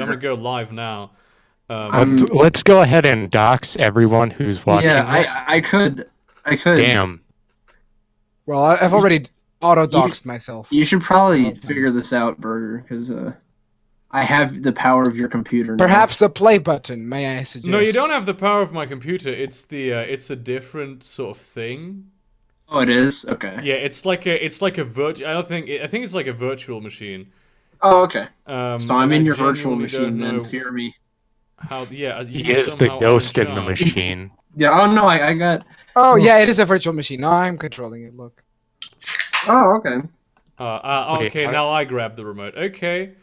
I'm gonna go live now. Let's go ahead and dox everyone who's watching this. I could. Damn. Well, I've already auto-doxed myself. You should probably several figure times. this out, Burger, because I have the power of your computer now. Perhaps the play button, may I suggest? No, you don't have the power of my computer. It's it's a different sort of thing. Oh, it is? Okay. Yeah, it's like a virtual. I think it's like a virtual machine. Oh, okay. So I'm in your virtual machine, and fear me. How? Yeah, He is the ghost in the machine. Yeah. Oh no, I got. Oh yeah, it is a virtual machine. No, I'm controlling it. Look. Oh, okay. Okay, now I grab the remote. Okay.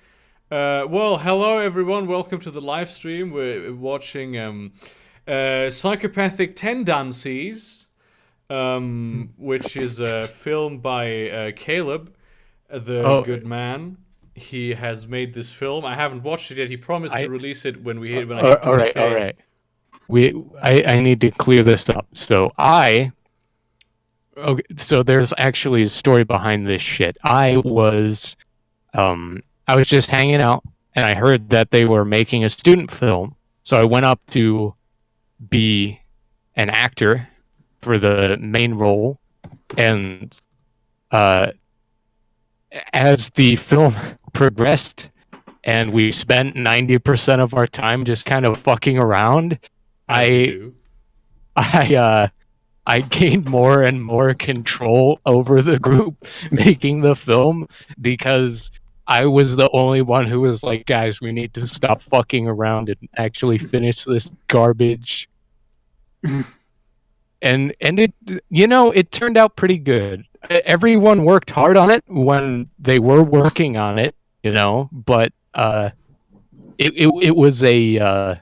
Well, hello everyone. Welcome to the live stream. We're watching Psychopathic Tendencies, which is a film by Caleb, the good man. He has made this film. I haven't watched it yet. He promised to release it when I hit 20K. All right. I need to clear this up. So there's actually a story behind this shit. I was just hanging out and I heard that they were making a student film. So I went up to be an actor for the main role, and as the film progressed and we spent 90% of our time just kind of fucking around, I gained more and more control over the group making the film, because I was the only one who was like, guys, we need to stop fucking around and actually finish this garbage. and it turned out pretty good. Everyone worked hard on it when they were working on it, but it was it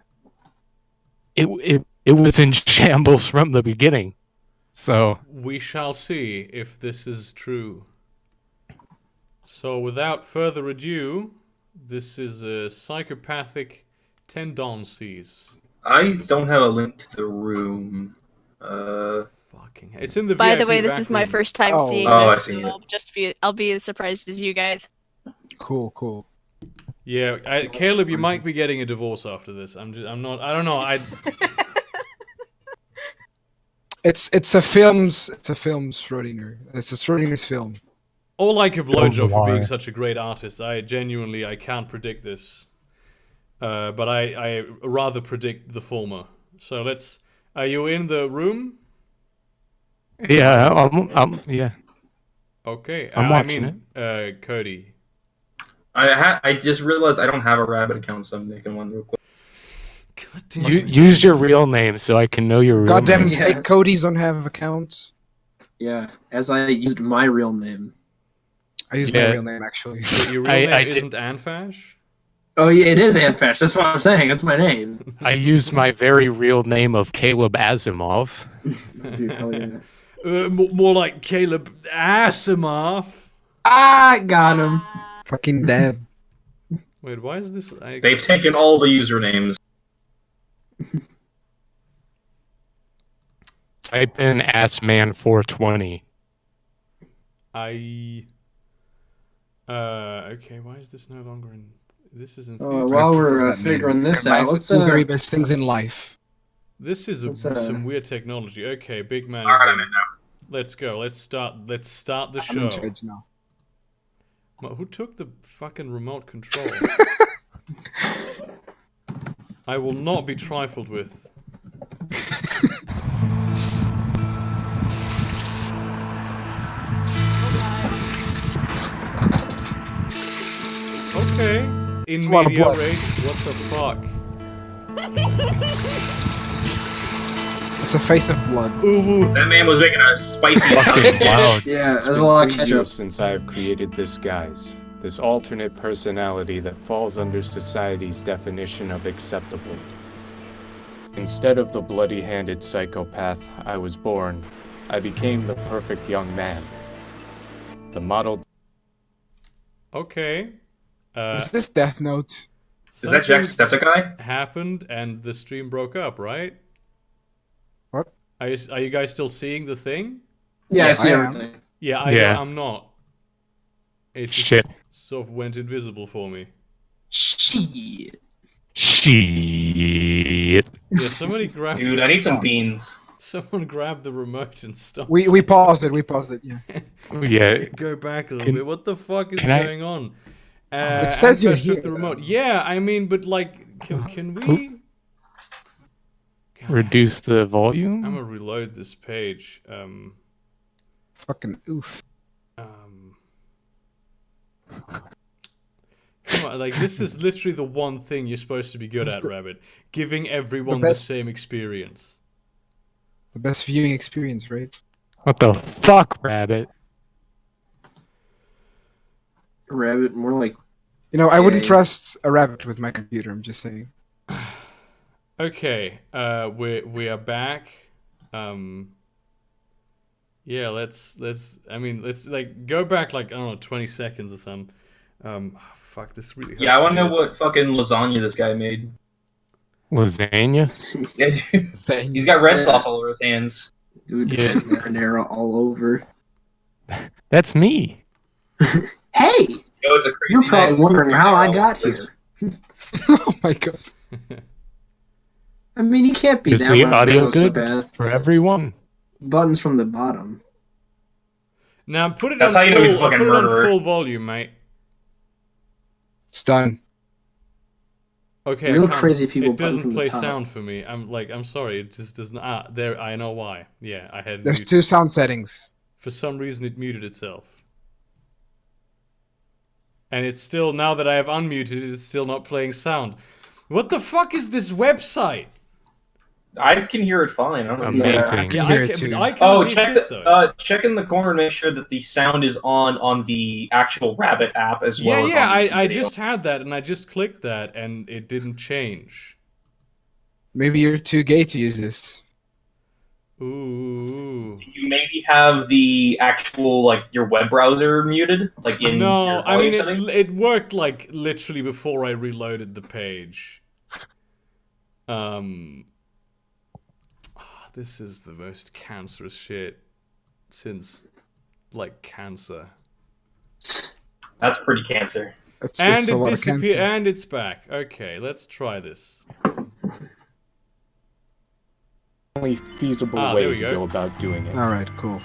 was in shambles from the beginning. So we shall see if this is true. So without further ado, this is a Psychopathic Tendencies. I don't have a link to the room. Fucking. It's in the. By VIP the way, this back is my room. first time seeing I this. see So I'll be as surprised as you guys. Cool. Yeah, Caleb, you might be getting a divorce after this. I'm not. I don't know. It's a film's Schrodinger. It's a Schrodinger's film. Or like a blowjob for being such a great artist. I can't predict this. But I rather predict the former. So let's. Are you in the room? Yeah, yeah. Okay, I'm watching it. Cody. I just realized I don't have a Rabbit account, so I'm making one real quick. Use your real name so I can know your real Goddamn name. fake Codys don't have accounts. Yeah, as I used my real name. I use my real name, actually. Your real name isn't Anfash? Oh yeah, it is Anfash. That's what I'm saying. That's my name. I use my very real name of Caleb Asimov. More like Caleb Asimov. I got him. Fucking dead. Wait, why is this? They've taken all the usernames. Type in assman420. Okay, why is this no longer in? This is in. While we're figuring this out, let's do the very best things in life. This is some weird technology. Okay, big man. Alright, I'm in now. Let's go. Let's start the show. I'm in charge now. Well, who took the fucking remote control? I will not be trifled with. Okay, it's in It's a lot of media blood. res. What the fuck? It's a face of blood. Ooh. That man was making a spicy Wow. Yeah, It's there's a been lot of 3 ketchup. years since I have created this guise, this alternate personality that falls under society's definition of acceptable. Instead of the bloody-handed psychopath I was born, I became the perfect young man. The model. Okay. Is this Death Note? Is that Jacksepticeye? Happened and the stream broke up, right? What? Are you guys still seeing the thing? Yeah, I Yes, see I am. everything. Yeah, I'm not. It just Shit. sort of went invisible for me. Shit. Shit. Yeah, somebody grab. Dude, I need some beans. Someone grab the remote and stop. We paused it. We paused it. Yeah. Yeah. Go back a little Can- bit. What the fuck is can I- going on? It says you're Ampesh took here, the remote. though. Yeah, I mean, but like, can we? God, Reduce the I'm volume. gonna reload this page. Fucking oof. Come on, like this is literally the one thing you're supposed to be good This at, is Rabbit. Giving everyone the best- same experience. The best viewing experience, right? What the fuck, Rabbit? Rabbit, more like You know, I wouldn't Okay. trust a rabbit with my computer. I'm just saying. Okay, we are back. Yeah, let's like go back like I don't know 20 seconds or something. Fuck, this really hurts Yeah, I want to my know ears. what fucking lasagna this guy made. Lasagna? Yeah, dude. Saying He's got red Yeah. sauce all over his hands. dude, Yeah. marinara all over. That's me. Hey, You know, it's a crazy you're probably thing. wondering how I got It's- here. Oh my god. I mean, you can't be Is that the much of a audio good sociopath. for everyone? Buttons from the bottom. Now put it That's on how you know he's a full, fucking put it on murderer. full volume, mate. It's done. Okay, Real I can't- crazy people It button doesn't from the play top. sound for me. I'm sorry. It just doesn't. Ah, there. I know why. Yeah, I had. There's mute. two sound settings. For some reason, it muted itself. And it's still, now that I have unmuted it, it's still not playing sound. What the fuck is this website? I can hear it fine. I don't know. Amazing. I can Yeah, hear I it can, too. but I can't Oh, hear check shit, though. check in the corner and make sure that the sound is on the actual Rabbit app as well as Yeah, on the I video. just had that, and I just clicked that, and it didn't change. Maybe you're too gay to use this. Ooh. You maybe have the actual like your web browser muted, like in No, your I volume mean, settings. it worked, like, literally before I reloaded the page. This is the most cancerous shit since, like, cancer. That's pretty cancer. That's And just a it lot of disappeared, cancer. and it's back. Okay, let's try this. Only feasible Ah, way there we to go. go about doing it. All right, cool.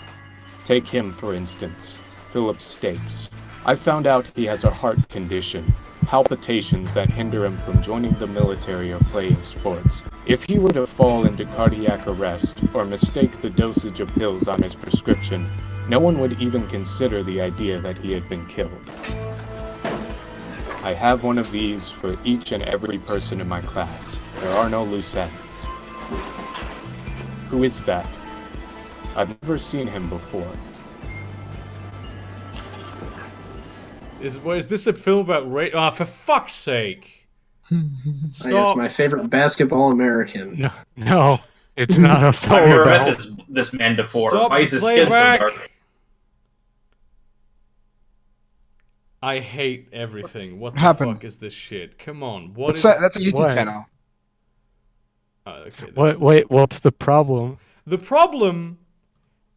Take him, for instance, Philip Stakes. I found out he has a heart condition, palpitations that hinder him from joining the military or playing sports. If he were to fall into cardiac arrest or mistake the dosage of pills on his prescription, no one would even consider the idea that he had been killed. I have one of these for each and every person in my class. There are no loose ends. Who is that? I've never seen him before. Is this a film about race? Ah, for fuck's sake! I guess Stop. my favorite basketball American. No, it's not a I've film never met about. this man before. Stop Why is the his skin so playback. dark? I hate everything. What the happened? fuck is this shit? Come on. What That's is... a YouTube What? channel. Okay, this- What? Wait, what's the problem? The problem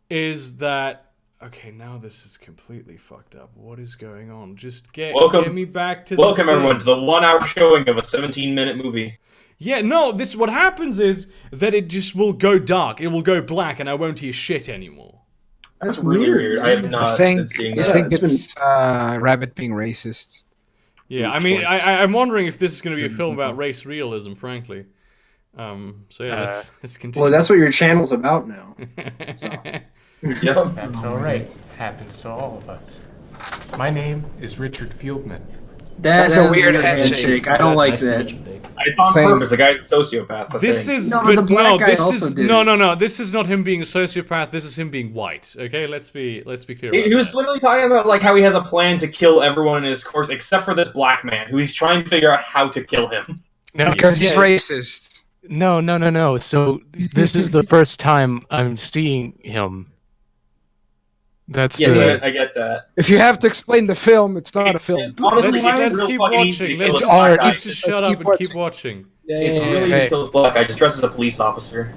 is that... Okay, now this is completely fucked up. What is going on? Just get me back to the Welcome thing. everyone to the 1 hour showing of a 17-minute movie. Yeah, no, this... What happens is that it just will go dark. It will go black and I won't hear shit anymore. That's Really weird. I have not I think been seeing I that. think it's it's Rabbit being racist. Yeah, I Good mean, choice. I'm wondering if this is going to be a film about race realism, frankly. So yeah, let's continue. Well, that's what your channel's about now. Yep. That's Oh, alright. nice. Happens to all of us. My name is Richard Fieldman. That's a weird handshake. I don't like That's- that. It's on Same. purpose. The guy's a sociopath. I This think. is No, but the black guy this also is did no. This is not him being a sociopath. This is him being white. Okay, let's be clear. He about was that. literally talking about like how he has a plan to kill everyone in his course except for this black man who he's trying to figure out how to kill him. No, Because he's yeah, racist. No. So this is the first time I'm seeing him. That's Yes, the. I get that. If you have to explain the film, it's not a film. Honestly, Let's it's real keep fucking easy watching. to kill Let's a just, black art. guy. let's just Let's shut keep up and keep watching. watching. Yeah, It's yeah, really yeah. easy Hey. to kill this black guy. Just dress as a police officer.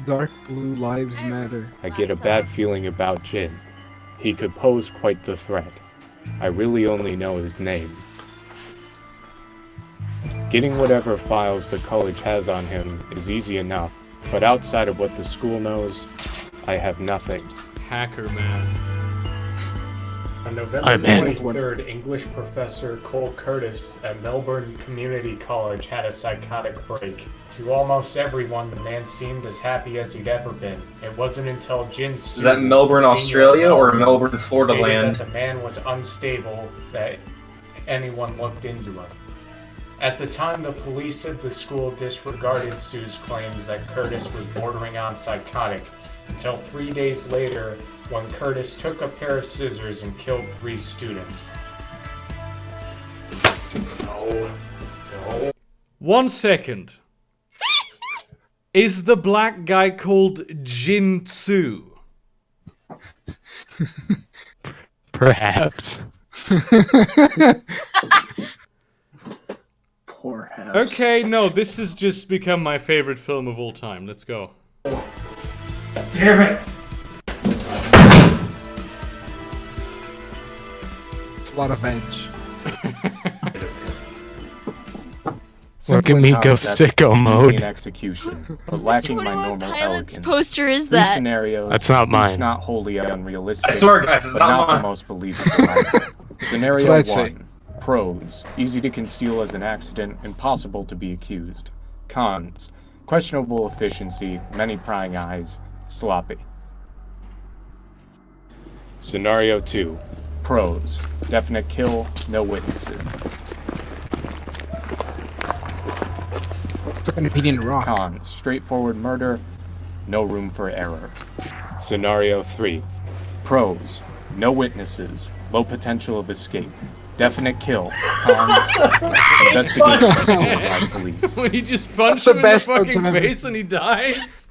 Dark blue lives matter. I get a bad feeling about Jin. He could pose quite the threat. I really only know his name. Getting whatever files the college has on him is easy enough, but outside of what the school knows, I have nothing. Hacker man. On November 23rd, English professor Cole Curtis at Melbourne Community College had a psychotic break. To almost everyone, the man seemed as happy as he'd ever been. It wasn't until Jin Soo, Is that Melbourne, Australia, or Melbourne, Florida stated land? that the man was unstable that anyone looked into him. At the time, the police at the school disregarded Sue's claims that Curtis was bordering on psychotic, until 3 days later, when Curtis took a pair of scissors and killed 3 students. No. 1 second. Is the black guy called Jin Soo? Perhaps. Poor house. Okay, no, this has just become my favorite film of all time. Let's go. Damn it! It's a lot of edge. Look at me go sicko mode. Execution, but lacking my normal Pilot's elegance. poster is 3 that? scenarios, That's not each mine. not wholly unrealistic. I swear, guys, it's but not the mine. most believable. Scenario what I'd say. 1. Pros. Easy to conceal as an accident, impossible to be accused. Cons. Questionable efficiency, many prying eyes, sloppy. Scenario 2. Pros. Definite kill, no witnesses. It's a convenient rock. Cons. Straightforward murder, no room for error. Scenario 3. Pros. No witnesses, low potential of escape. Definite kill. Cons. Investigation escorted by police. When he just punched the him in best the punch fucking I've ever face and he dies.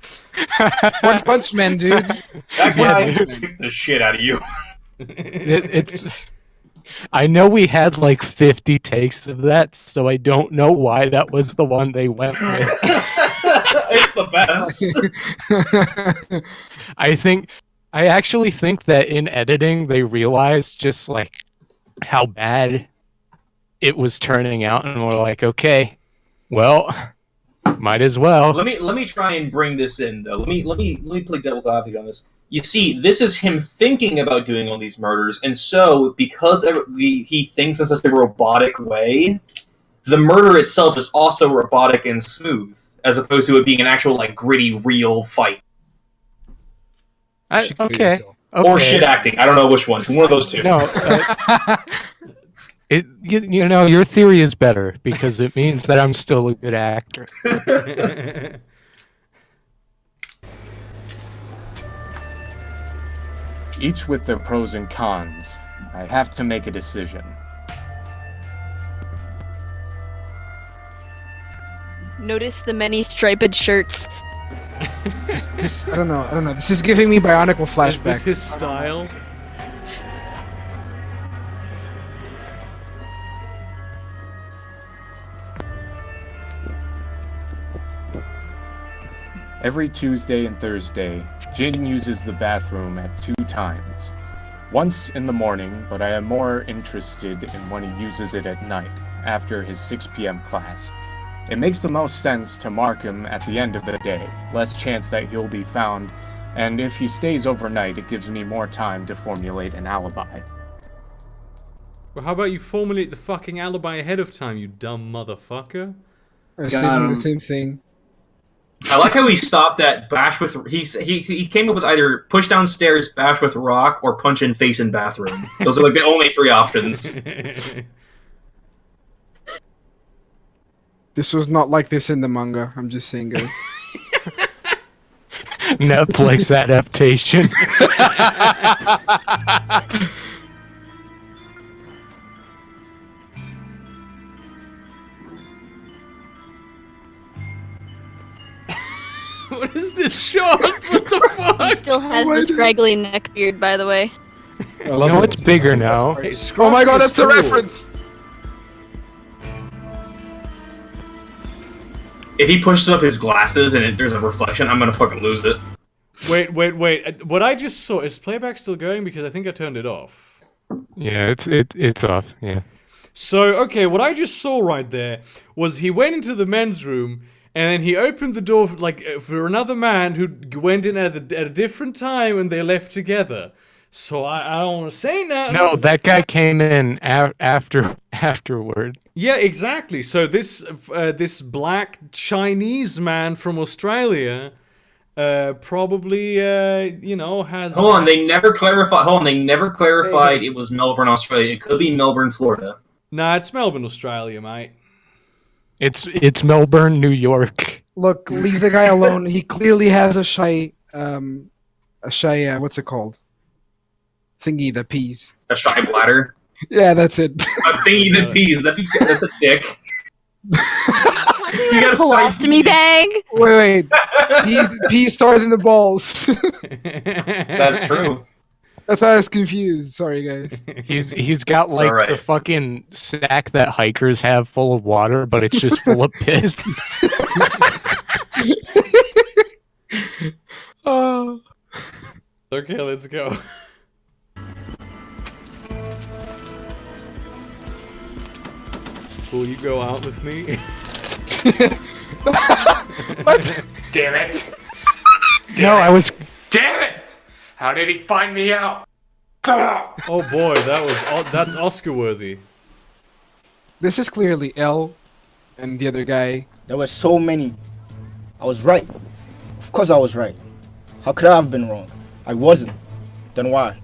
One Punch Man, dude. That Yeah, guy dude. kicked the shit out of you. It's. I know we had like 50 takes of that, so I don't know why that was the one they went with. It's the best. I actually think that in editing they realized just like how bad it was turning out, and we're like, okay, well, might as well. Let me try and bring this in though. Let me play devil's advocate on this. You see, this is him thinking about doing all these murders, and so because he thinks in such a robotic way, the murder itself is also robotic and smooth, as opposed to it being an actual like gritty, real fight Should kill Okay. yourself. or shit acting. I don't know which one. It's one of those two. No, you know, your theory is better because it means that I'm still a good actor. Each with their pros and cons. I have to make a decision. Notice the many striped shirts. This I don't know. This is giving me Bionicle Is flashbacks. this his style? Every Tuesday and Thursday, Jin uses the bathroom at 2 times. Once in the morning, but I am more interested in when he uses it at night, after his 6 p.m. class. It makes the most sense to mark him at the end of the day, less chance that he'll be found, and if he stays overnight, it gives me more time to formulate an alibi. Well, how about you formulate the fucking alibi ahead of time, you dumb motherfucker? I was thinking the same thing. I like how he stopped at bash with. He came up with either push downstairs, bash with rock, or punch in face in bathroom. Those are like the only 3 options. This was not like this in the manga. I'm just saying, guys. Netflix adaptation. What is this shot? What the He fuck? still has my the God. scraggly neck beard, by the way. I love know it. what's bigger That's the now? best part. Oh my god, that's a reference! If he pushes up his glasses and there's a reflection, I'm gonna fucking lose it. Wait. What I just saw, is playback still going? Because I think I turned it off. Yeah, it's off. Yeah. So, okay, what I just saw right there was he went into the men's room and then he opened the door for another man who went in at a different time and they left together. So I don't want to say that. No, that guy came in afterward. Yeah, exactly. So this black Chinese man from Australia probably has. Hold on, they never clarified it was Melbourne, Australia. It could be Melbourne, Florida. Nah, it's Melbourne, Australia, mate. It's Melbourne, New York. Look, leave the guy alone. He clearly has a shy, what's it called? Thingy that pees. A shy bladder. Yeah, that's it. A thingy that pees. That's a dick. You got a colostomy bag? Wait. Pees started than the balls. That's true. That's why I was confused. Sorry, guys. He's got like alright. the fucking sack that hikers have full of water, but it's just full of piss. Oh. Okay, let's go. Will you go out with me? What? Damn it! No, I was. Damn it! How did he find me out? Oh boy, that's Oscar worthy. This is clearly L and the other guy. There were so many. I was right. Of course I was right. How could I have been wrong? I wasn't. Then why?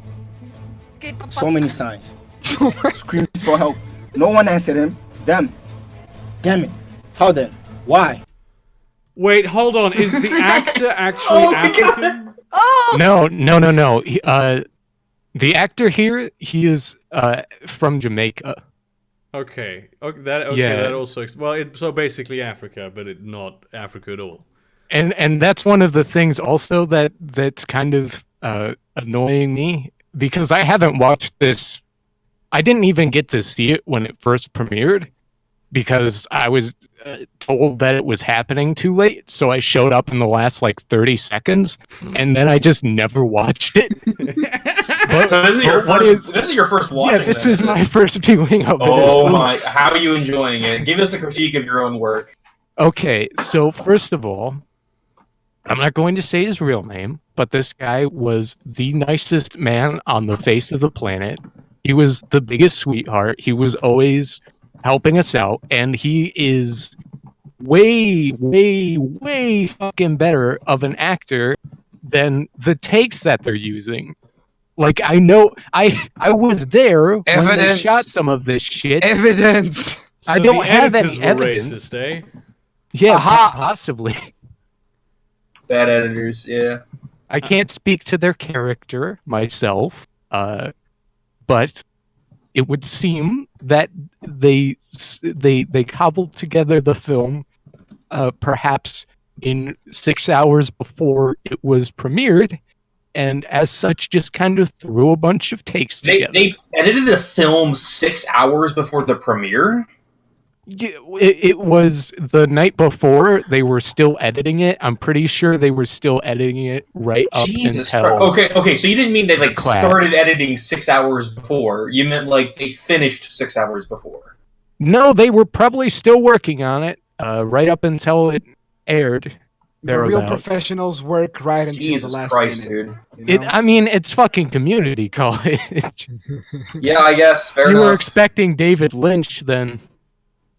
So many signs. Screams for help. No one answered him. Them. Damn it. How then? Why? Wait, hold on. Is the actor actually African? Oh! No. The actor here, he is from Jamaica. Okay. Yeah. That also so basically Africa, but not Africa at all. And that's one of the things also that's kind of annoying me, because I haven't watched this. I didn't even get to see it when it first premiered, because I was told that it was happening too late, so I showed up in the last 30 seconds, and then I just never watched it. But, so this is your first watching. Yeah, this is my first viewing of it. Oh my! How are you enjoying it? Give us a critique of your own work. Okay, so first of all, I'm not going to say his real name, but this guy was the nicest man on the face of the planet. He was the biggest sweetheart. He was always helping us out, and he is way fucking better of an actor than the takes that they're using. I know I was there when they shot some of this shit. Evidence. So I don't have any editors were evidence. racist, eh? Yeah, Aha. possibly. Bad editors, yeah. I can't speak to their character myself, but it would seem that they cobbled together the film perhaps in 6 hours before it was premiered, and as such just kind of threw a bunch of takes together. They edited the film 6 hours before the premiere? Yeah, it was the night before. They were still editing it. I'm pretty sure they were still editing it right up Jesus until... Christ. Okay, so you didn't mean they class. Started editing 6 hours before. You meant they finished 6 hours before. No, they were probably still working on it right up until it aired. Real professionals work right until Jesus the last Christ, minute. dude. I mean, it's fucking community college. Yeah, I guess. Fair You enough. were expecting David Lynch, then,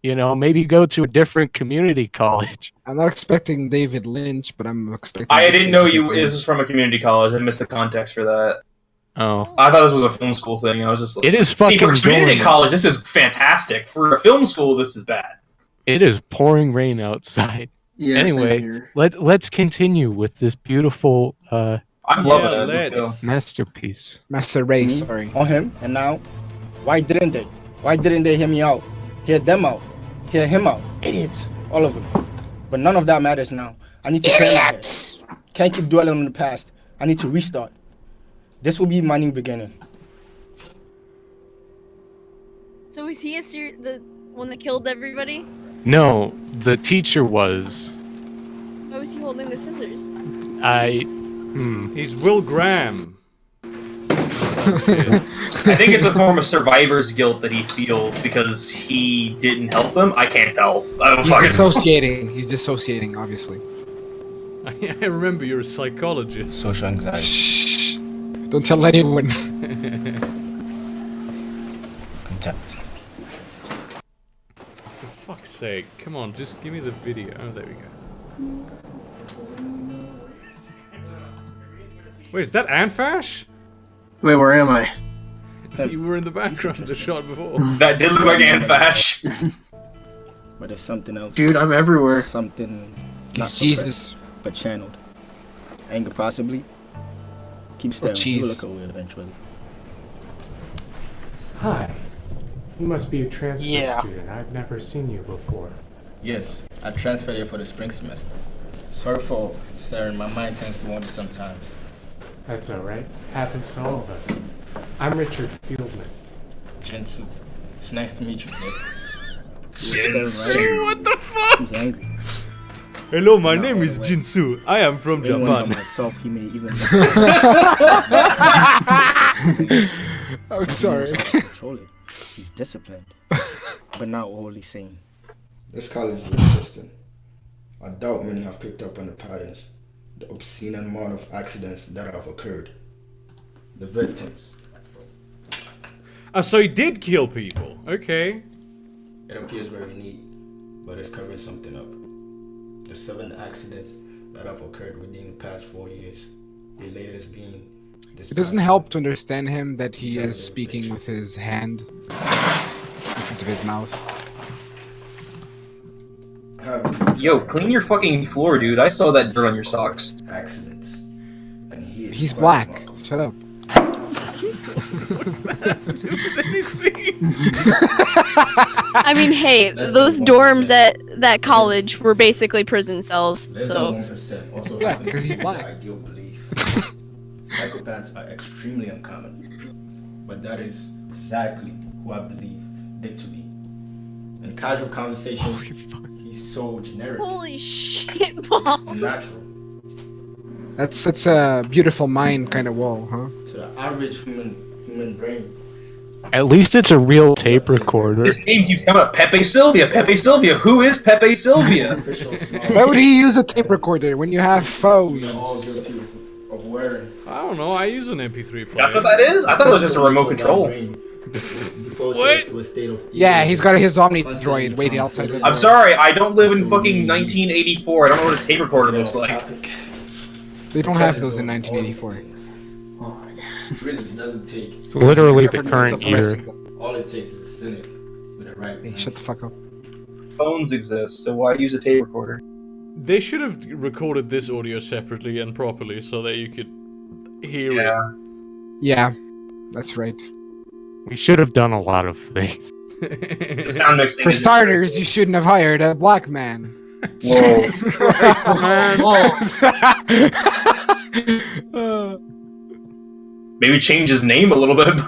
maybe go to a different community college. I'm not expecting David Lynch, but I'm expecting. I didn't know this was from a community college. I missed the context for that. Oh. I thought this was a film school thing. I was just It is fucking see, for community going. college, this is fantastic. For a film school, this is bad. It is pouring rain outside. Yeah, Anyway, let's continue with this beautiful I'm loving Yeah, it. Let's go. let's. masterpiece. Master Race. Mhm. Sorry. On him, and now, why didn't they? Why didn't they hear me out? Hear them out? Hear him out? Idiots, all of them. But none of that matters now. I need to clear my head. Can't keep dwelling on the past. I need to restart. This will be my new beginning. So is he the one that killed everybody? No, the teacher was. Why was he holding the scissors? He's Will Graham. I think it's a form of survivor's guilt that he feels because he didn't help them. I can't tell. I don't He's fucking dissociating. He's dissociating, obviously. I remember you're a psychologist. Social anxiety. Shh. Don't tell anyone. Contempt. For fuck's sake. Come on, just give me the video. Oh, there we go. Wait, is that Anfash? Wait, where am I? You were in the background of the shot before. That did look like Anfash. But there's something else. Dude, I'm everywhere. Something. He's not Jesus. suppressed, but channeled. Anger possibly. Keep staring. cheese. You'll look away eventually. Hi. You must be a transfer Yeah. student. I've never seen you before. Yes, I transferred here for the spring semester. Sorry for staring. My mind tends to wander sometimes. That's alright. Happens to all of us. I'm Richard Fieldman. Jinsu. It's nice to meet you, Nick. Jinsu, what the fuck? He's angry. Hello, my No, name is wait. Jinsu. I am from Anyone but Japan. myself, he may even. I'm sorry. Control it. He's disciplined, but not wholly sane. This college is interesting. I doubt many have picked up on the patterns, the obscene amount of accidents that have occurred. The victims. Oh, so he did kill people. Okay. It appears very neat, but it's covering something up. The 7 accidents that have occurred within the past 4 years, the latest being this It doesn't past help week. to understand him that he is speaking with his hand in front of his mouth. Yo, clean your fucking floor, dude. I saw that dirt on your socks. Accidents. And he is He's quite black. remarkable. Shut up. What's that have to do with anything? I mean, hey, those dorms at that college were basically prison cells, Less so. than 1% also Yeah, happens because to he's be black. the ideal belief. Psychopaths are extremely uncommon, but that is exactly who I believe Dick to be. In casual conversation, he's so generic Holy shit, Paul. and natural. That's a beautiful mind kind of wall, huh? To the average human brain. At least it's a real tape recorder. His name keeps coming up. Pepe Sylvia. Pepe Sylvia. Who is Pepe Sylvia? Official Why would he use a tape recorder when you have We are all phones? guilty of wearing. I don't know. I use an MP3 player. That's what that is? I thought it was just a remote control. What? Yeah, he's got his Omni droid waiting outside the door. I'm sorry, I don't live in fucking 1984. I don't know what a tape recorder looks like. They don't have those in 1984. Really, it doesn't take. It's literally the Government current suppressing year. them. All it takes is a cynic with a right. Hey, shut the fuck up. Phones exist, so why use a tape recorder? They should have recorded this audio separately and properly so that you could hear Yeah. Yeah, that's right. We should have done a lot of things. The it. sound mixing. For is- starters, you shouldn't have hired a black man. Whoa. Jesus Christ, man. Maybe change his name a little bit.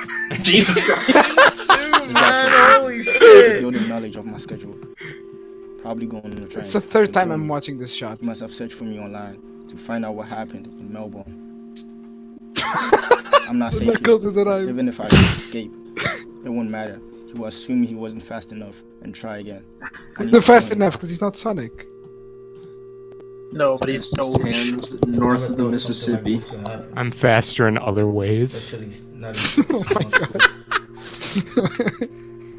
Jesus Christ. Jinsu, man, holy shit. Building knowledge of my schedule. Probably going on a train. It's the third time I'm watching this shot. You must have searched for me online to find out what happened in Melbourne. I'm not safe Knuckles here. is alive. Even if I could escape, it won't matter. He will assume he wasn't fast enough and try again. I need They're to fast find him. enough because he's not Sonic. No, but he's so hands north of the Mississippi. I'm faster in other ways. Especially not in Oh my God.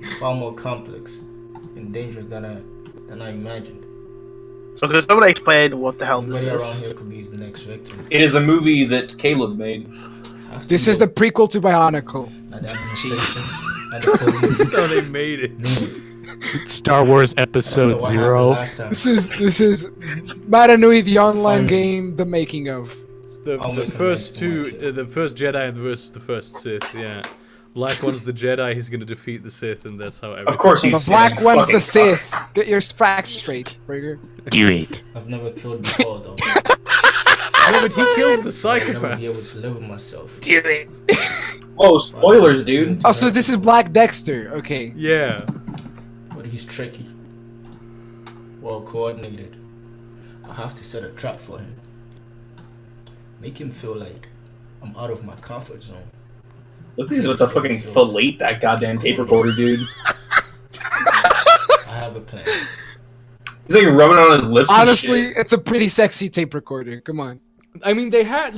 It's far more complex and dangerous than I imagined. So could someone explain what the hell this Nobody is? around here could be his next victim. It is a movie that Caleb made. Have to This is know the prequel to Bionicle. that the administration, that the police, So they made it. Star Wars I don't know Episode what happened 0. last time. This is Maranui, the online Fine. game, the making of. It's the I'll make a first nice two, one, kid. the first Jedi versus the first Sith, yeah. Black one's the Jedi, he's gonna defeat the Sith, and that's how everything... Of course The he's black fucking one's the suck. Sith. Get your facts straight, Burger. Do it. I've never killed before though. Oh, but he kills the I'll never be able psychopaths. to live with myself. Do it. Whoa, spoilers, dude. Oh, so this is Black Dexter. Okay. Yeah. But he's tricky. Well coordinated. I have to set a trap for him. Make him feel like I'm out of my comfort zone. What's these with the fucking fillet that goddamn tape recorder, dude? I have a plan. He's like rubbing it on his lips. Honestly, and shit. it's a pretty sexy tape recorder. Come on. I mean, they are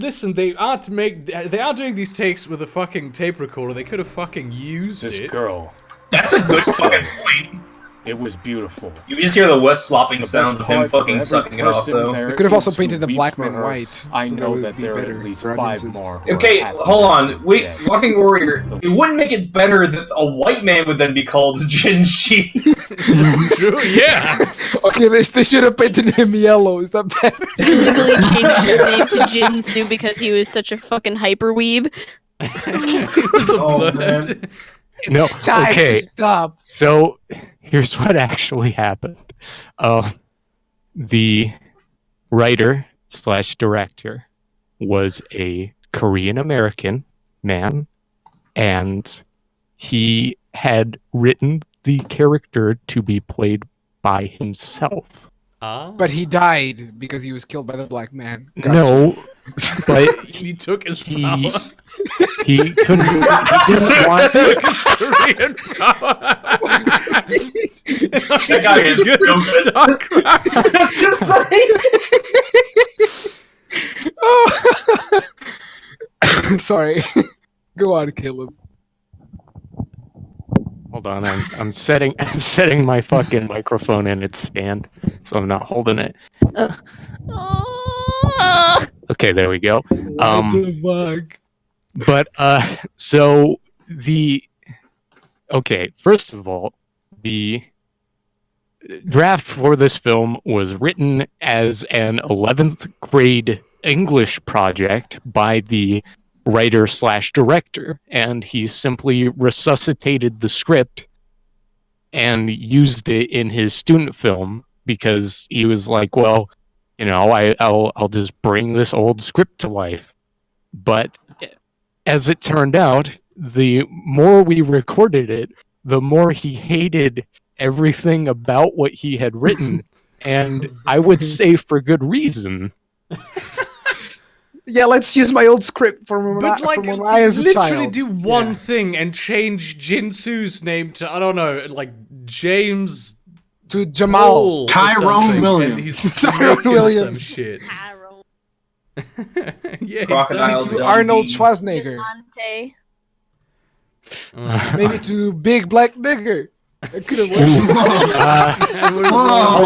doing these takes with a fucking tape recorder. They could have fucking used This it. girl. That's a good fucking point. It was beautiful. You just hear the West slopping The sounds best of him part for fucking every sucking it off, person though. there They could have also is painted the who black weeps man for her. white. I so that know would that be there are better at least for 5 audiences. more. who are Okay, happy hold that on. she's Wait, dead. Walking Warrior. It wouldn't make it better that a white man would then be called Jinshi. It's true, yeah. Okay, they should have painted him yellow. Is that better? He legally changed his name to Jinsu because he was such a fucking hyper weeb. It was a Oh, blurred. man. No, It's time okay. to stop. So here's what actually happened. The writer / director was a Korean American man, and he had written the character to be played by himself. But he died because he was killed by the black man. Gotcha. No, but he took his he power. he couldn't. He didn't want He took his Korean power. That guy is good no Oh. Sorry. Go on, Caleb. Hold on, I'm setting my fucking microphone in its stand, so I'm not holding it. Okay, there we go. What the fuck? But so first of all, the draft for this film was written as an 11th grade English project by the writer / director, and he simply resuscitated the script and used it in his student film because he was like, well, you know, I'll just bring this old script to life. But as it turned out, the more we recorded it, the more he hated everything about what he had written, and I would say for good reason. Yeah, let's use my old script from when, from when I was a literally child. do one thing and change Jinsu's name to, I don't know, like James to Jamal. Paul or Tyrone something, Williams. and he's Tyrone Jamaican Williams. some shit. Yeah, Crocodile exactly. To Arnold Schwarzenegger. Dante. Maybe to Big Black Nigger. That could have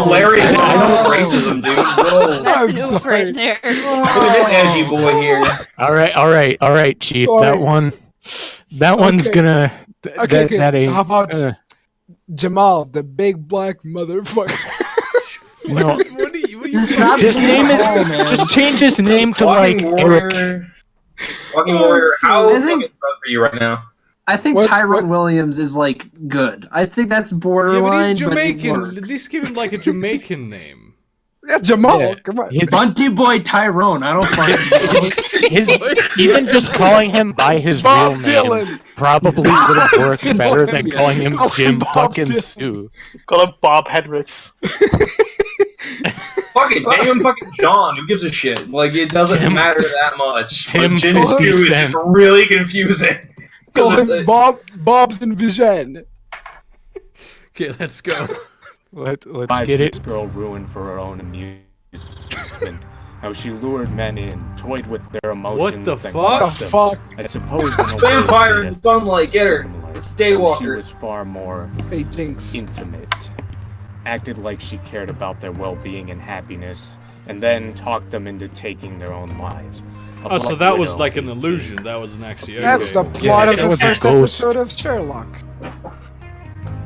Hilarious racism, dude. Whoa. That's I'm an oof sorry. right there. Look at this edgy boy here. All right, Chief. Sorry. That one's Okay. gonna. Okay, that ain't. how about Jamal, the big black motherfucker? no, What are you Stop just being name a hole, his. man. Just change his name to like Walking Eric. Warrior. Walking Warrior, how I fucking think- drunk are you right now? I think What- Tyrone what- Williams is like good. I think that's Yeah, but borderline, he's but it Jamaican. works. At least give him like a Jamaican name. Yeah, Jamal, Yeah. come on. His, Bunty Boy Tyrone. I don't find even just calling him by his Bob real Dylan. name probably would have worked Fucking better Bob than Dylan. calling him Call him Jim Bob fucking Dylan. Sue. Call him Bob Hendricks. Fuck it, name him fucking John. Who gives a shit? Like, it doesn't Tim- matter that much. Tim But Jin 50 is Cent. just really confusing. Call 'Cause him it's Bob's in Vision. Okay, let's go. Let's Five, get six it. girl ruined for her own amusement. How she lured men in, toyed with their emotions, the then fuck? What crushed the them. fuck? I suppose in a way Vampire she in had sunlight, get her. similar, It's though She Daywalker. was far more Hey, Jinx. intimate. Acted like she cared about their well-being and happiness, and then talked them into taking their own lives. A Oh, so black that was widow, like an 18. illusion. That wasn't actually. Okay. That's the Yeah, plot that of the was a first ghost. episode of Sherlock.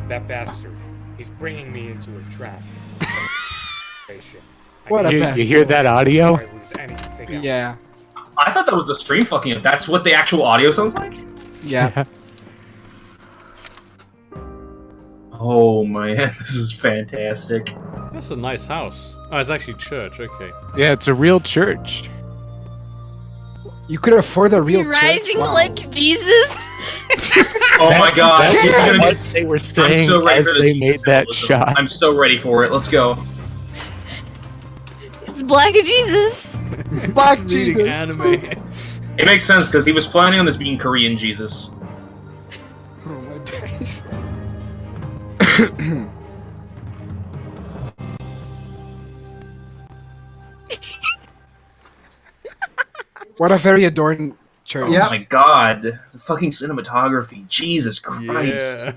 That bastard. He's bringing me into a trap. What a You bastard. hear that audio? Before I lose anything else. Yeah. I thought that was the stream fucking up. That's what the actual audio sounds like? Yeah. Oh man, this is fantastic. That's a nice house. Oh, it's actually church. Okay. Yeah, it's a real church. You could afford a real You're church. rising Wow. like Jesus. Oh my god, That's he's gonna what be. they were I'm saying so ready as for they this made that symbolism. shot. I'm so ready for it. Let's go. It's Black Jesus. Black Reading Jesus. anime. It makes sense because he was planning on this being Korean Jesus. Oh my days. What a very adorned church. Oh my god. The fucking cinematography. Jesus Christ. Yeah.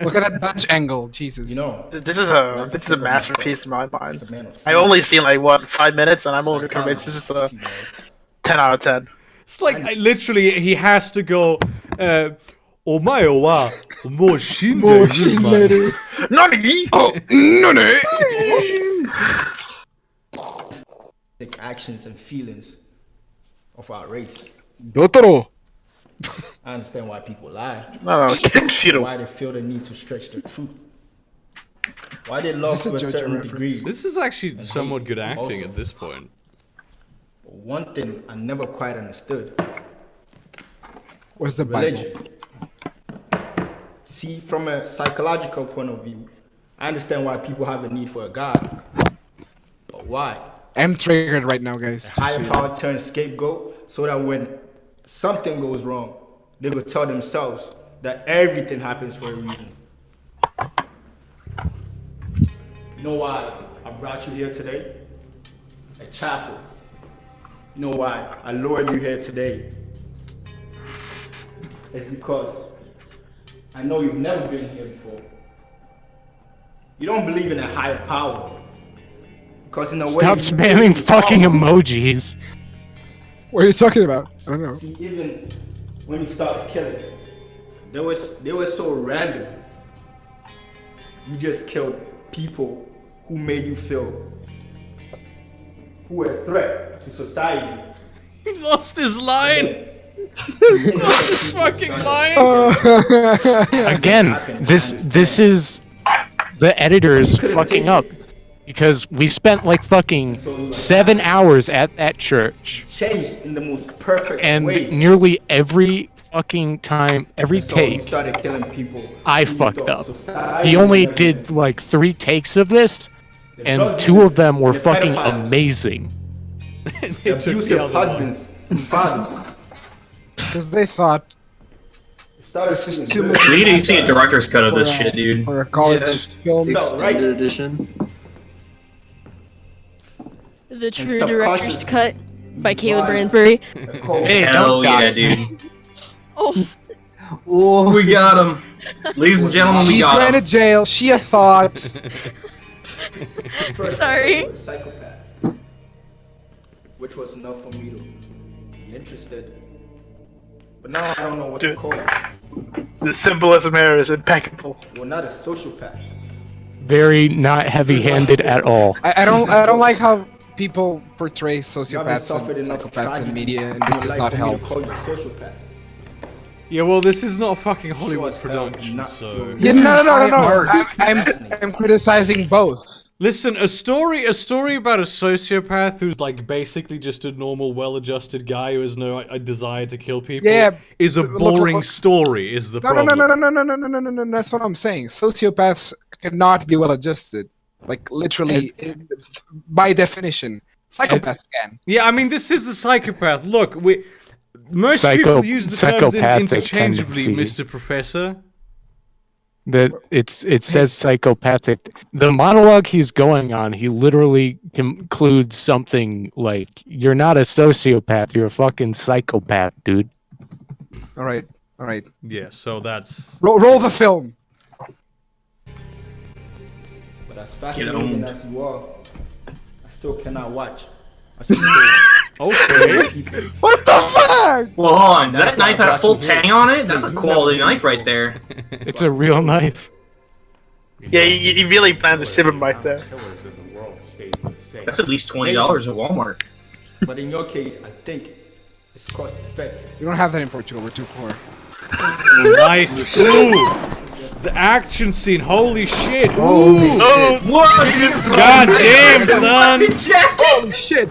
Look at that Dutch angle. Jesus. You know, This is a masterpiece in my mind. I only seen like what 5 minutes, and I'm already convinced this is a 10 out of 10. It's like literally he has to go. Omae wa mo shinderu. Nani? Oh, no. the actions and feelings of our race. Dotoro. I understand why people lie. No, Shiro. Why they feel the need to stretch the truth. Why they love to a certain degree. This is actually and somewhat hate good acting also. at this point. But one thing I never quite understood was the Bible. religion. See, from a psychological point of view, I understand why people have a need for a God. But why? I'm triggered right now, guys. A higher power turns scapegoat so that when something goes wrong, they will tell themselves that everything happens for a reason. You know why I brought you here today? A chapel. You know why I lured you here today? It's because I know you've never been here before. You don't believe in a higher power. Because in a way... Stop spamming fucking emojis. What are you talking about? I don't know. See, even when you started killing, they were so random. You just killed people who made you feel who were a threat to society. He lost his line. He lost his fucking line. Again, this is the editors fucking up. Because we spent like fucking 7 hours at that church. Changed in the most perfect and way. nearly every fucking time, every So he take, started killing people. I who fucked thought up. society He only was did like 3 takes of this, and 2 of them were fucking amazing. the abusive husbands and fathers. Because they thought this is too much. We need to see a director's cut of this shit, dude. For a college film. Extended edition. The True Director's Cut by Caleb Bransbury. Hey, Hell don't yeah, dox me. dude. Oh, We got him. Ladies and gentlemen, we She's got going him. to jail. She a thought. sorry. A psychopath. Which was enough for me to be interested. But now I don't know what to Dude. call it. The symbolism here is impeccable. We're not a sociopath. Very not heavy-handed at all. I don't like how people portray You haven't sociopaths suffered and enough psychopaths in tragedy media, and in this your does life not for me to help. call you a sociopath. Yeah, well, this is not a fucking Hollywood Sure as hell production, not so. feel- Yeah, no. Art. I'm criticizing both. Listen, a story about a sociopath who's like basically just a normal, well-adjusted guy who has no desire to kill people. Yeah, is a look, boring look. story. Is the No. problem? That's what I'm saying. Sociopaths cannot be well adjusted. Like literally, by definition, psychopaths can. Yeah, I mean, this is a psychopath. Look, most people use the terms psychopathic interchangeably, tendency. Mr. Professor. That it says psychopathic. The monologue he's going on, he literally concludes something like, "You're not a sociopath. You're a fucking psychopath, dude." All right. Yeah, so that's. Roll the film. But as fascinating as you are, I still cannot watch. I still Okay. What the fuck? Well, hold on. That knife had a full tang on it? That's a quality knife right there. It's a real knife. Yeah, he really planned to ship him right there. Killers in the world stays the same. That's at least $20 at Walmart. But in your case, I think it's cost effective. We don't have that in Portugal. We're too poor. Nice. Ooh. The action scene. Holy shit. Ooh. Oh, What? God damn, son. Holy shit!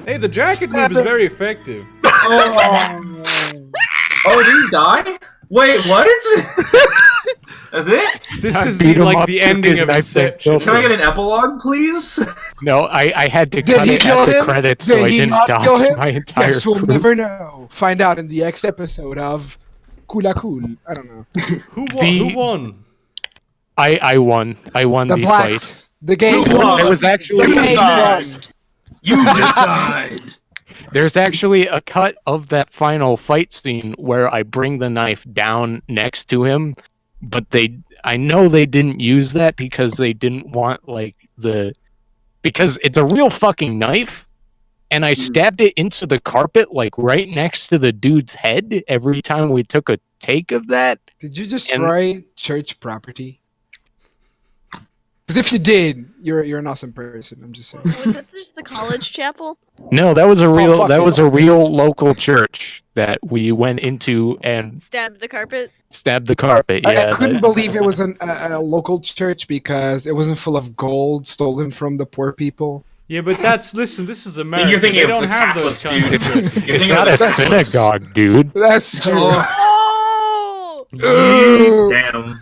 Hey, the jacket move is very effective. Oh, did he die? Wait, what? That's it? This I is beat the, him like up, the took ending his of knife, and Inception. killed Can I get an epilogue, please? No, I had to Did cut he it kill at the him? credits Did so I he didn't not kill dox him? my entire Guess we'll crew. never know. Find out in the X episode of Kula Cool. I don't know. Who won? I won. I won The the blacks. fight. The game. Who won? There was actually The game won. You decide. There's actually a cut of that final fight scene where I bring the knife down next to him, but I know they didn't use that because they didn't want because it's a real fucking knife, and I stabbed it into the carpet like right next to the dude's head every time we took a take of that. Did you destroy church property? Because if you did, you're an awesome person. I'm just saying. Was that just the college chapel? No, that was a real fuck that it. was a real local church that we went into and Stabbed the carpet? stabbed the carpet. I Yeah, couldn't believe it was a local church because it wasn't full of gold stolen from the poor people. Yeah, but listen, this is America. you're thinking They of don't the have those Catholics, kinds of dude. churches. You're it's thinking not of a the- synagogue, dude. That's true. Oh! Ooh. Damn.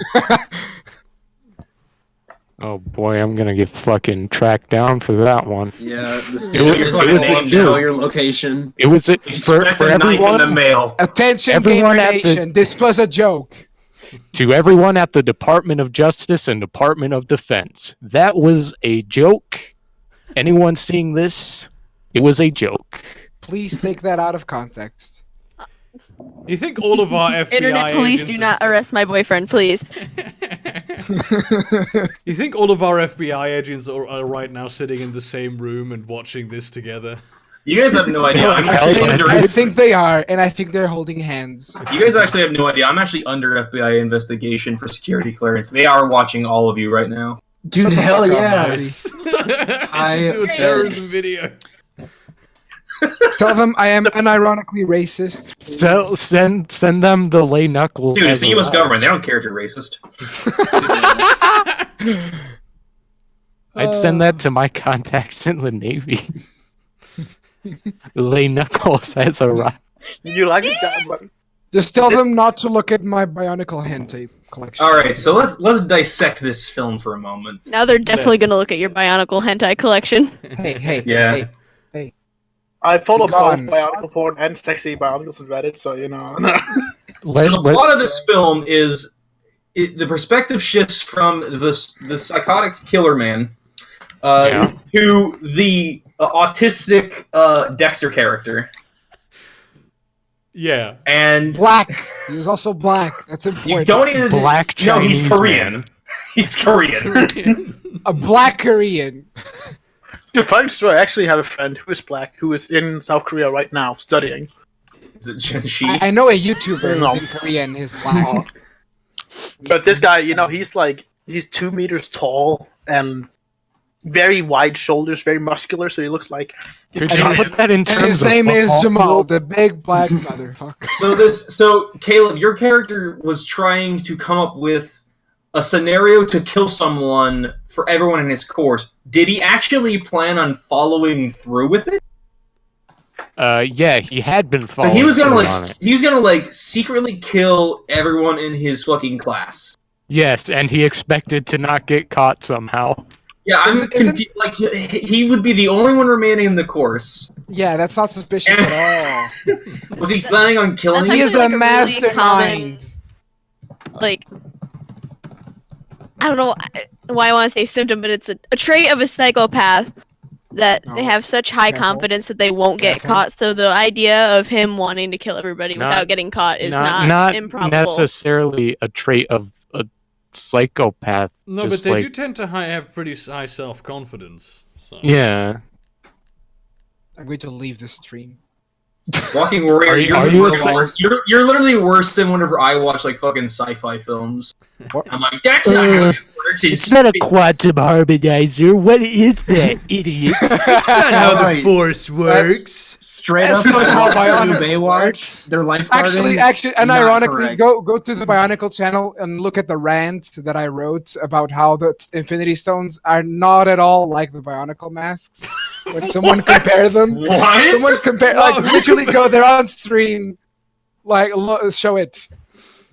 Oh boy, I'm gonna get fucking tracked down for that one. Yeah, the It state was- is it was going a to know joke. your location. It was for Expect for a knife in the everyone. mail. Attention, Everyone Gamer at the- Nation. This was a joke. To everyone at the Department of Justice and Department of Defense, that was a joke. Anyone seeing this, it was a joke. Please take that out of context. You think all of our FBI Internet police agents do not arrest my boyfriend, please. You think all of our FBI agents are right now sitting in the same room and watching this together? You guys have no idea. I'm I actually think, under. I think they are, and I think they're holding hands. You guys actually have no idea. I'm actually under FBI investigation for security clearance. They are watching all of you right now. Dude, Shut the hell fuck up, yeah. Nice. I should do a terrorism video. Tell them I am unironically racist. please. So send them the lay knuckles. Dude, it's as the U.S. well. government. They don't care if you're racist. I'd send that to my contacts in the Navy. Lay knuckles as a rock. You like it that much? Just tell them not to look at my Bionicle hentai collection. All right, so let's dissect this film for a moment. Now they're definitely Let's- gonna look at your Bionicle hentai collection. Hey, Yeah. hey. I follow both Gone. Bionicle porn and sexy Bionicles on Reddit, so you know. So the plot of this film is the perspective shifts from the psychotic killer man to the autistic Dexter character. Yeah. And Black. He was also black. That's important. you don't even Black No, he's Chinese Korean. man. He's Korean. A black Korean. To funny story, I actually have a friend who is black who is in South Korea right now studying. Is it Jinshi? I know a YouTuber No. who's in Korea and is black. But this guy, you know, he's 2 meters tall and very wide shoulders, very muscular, so he looks like. Could And you his- put that in And terms his of name is football? Jamal, the big black motherfucker. So Caleb, your character was trying to come up with a scenario to kill someone for everyone in his course. Did he actually plan on following through with it? Yeah, he had been So following he was through on gonna it. he was gonna secretly kill everyone in his fucking class. Yes, and he expected to not get caught somehow. Yeah, I'm Isn't- confused. Like he would be the only one remaining in the course. Yeah, that's not suspicious at all. Was he planning on killing That's He him? is actually a like a really mastermind. Like, I don't know why I want to say symptom, but it's a trait of a psychopath that they No. have such high Careful. confidence that they won't get Careful. caught. So the idea of him wanting to kill everybody Not- without getting caught is not not improbable. necessarily a trait of a psychopath. No, but just they like, do tend to have pretty high self-confidence. So. Yeah. I'm going to leave the stream. Walking Warrior, Are you a you're literally worse than whenever I watch fucking sci-fi films. What? I'm like, that's not how it works. It's not a quantum harmonizer. What is that, idiot? That's not how the Alright. Force works. Straight That's up, not how Bionic Baywatch, works. their life Actually, and not ironically, correct. go to the Bionicle channel and look at the rant that I wrote about how the Infinity Stones are not at all like the Bionicle masks. When someone compare them, What? someone compare No. literally go there on stream, show it,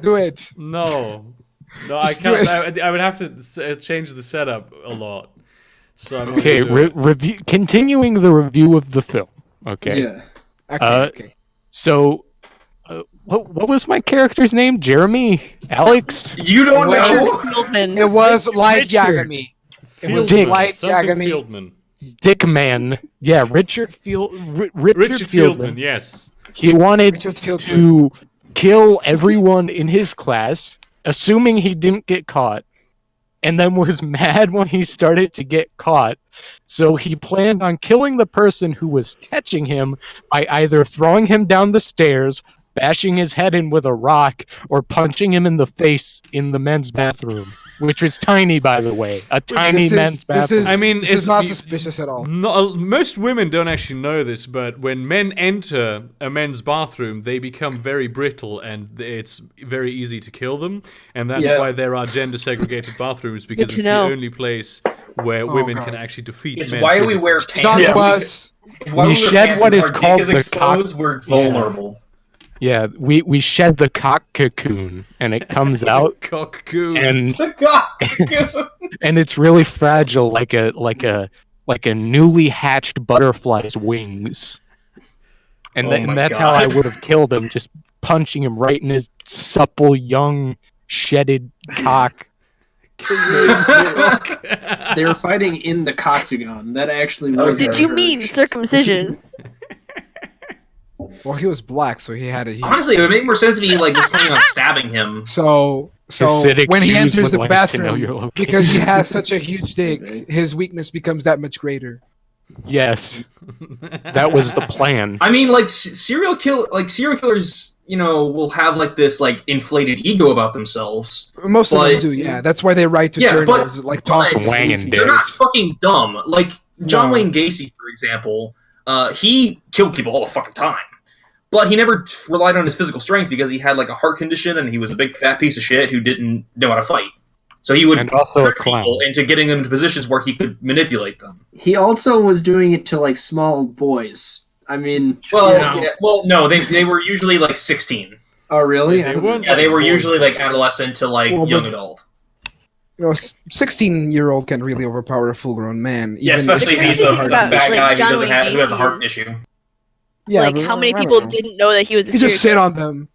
do it. No. No, I Just do can't. I would have to change the setup a lot. So I'm not Okay, gonna do it. continuing the review of the film. Okay. Yeah. Okay. So, what was my character's name? Jeremy? Alex? You don't Well, know. Fieldman. It was Light Richard. Yagami. It was Fieldman. Light Something Yagami. Fieldman. Dickman. Yeah, Richard Richard Fieldman. Yes. He wanted Richard Fieldman. to kill everyone in his class, assuming he didn't get caught, and then was mad when he started to get caught. So he planned on killing the person who was catching him by either throwing him down the stairs, bashing his head in with a rock, or punching him in the face in the men's bathroom, which was tiny, by the way. A tiny men's bathroom. I mean, this is not suspicious at all. Most women don't actually know this, but when men enter a men's bathroom, they become very brittle, and it's very easy to kill them. And that's why there are gender-segregated bathrooms, because it's the only place where women can actually defeat men. It's why we wear pants. We shed what is called the cock. We're vulnerable. Yeah, we shed the cock cocoon, and it comes out. Cocoon. And The cocoon. and it's really fragile, like a newly hatched butterfly's wings. And, and that's how I would have killed him, just punching him right in his supple, young, shedded cock. They were fighting in the octagon. That actually was. Did you mean circumcision? Well, he was black, so he had a. Honestly, it would make more sense if he was planning on stabbing him. So Hasidic when he Jews enters would the like to know your bathroom, location. because he has such a huge dick, his weakness becomes that much greater. Yes, that was the plan. I mean, like serial killers, will have like this inflated ego about themselves. Most of them do, yeah. That's why they write to journals like Tom. They're not fucking dumb. Like John Wayne Gacy, for example, he killed people all the fucking time. But he never relied on his physical strength because he had like a heart condition and he was a big fat piece of shit who didn't know how to fight. So he would trick people into getting them into positions where he could manipulate them. He also was doing it to like small boys. I mean, no, they were usually like 16. Oh, really? They were usually like adolescent to like young adult. 16-year-old can really overpower a full-grown man. Yeah, especially if he's a fat guy who has a heart issue. Yeah, how many people didn't know that he was a He just sit on them.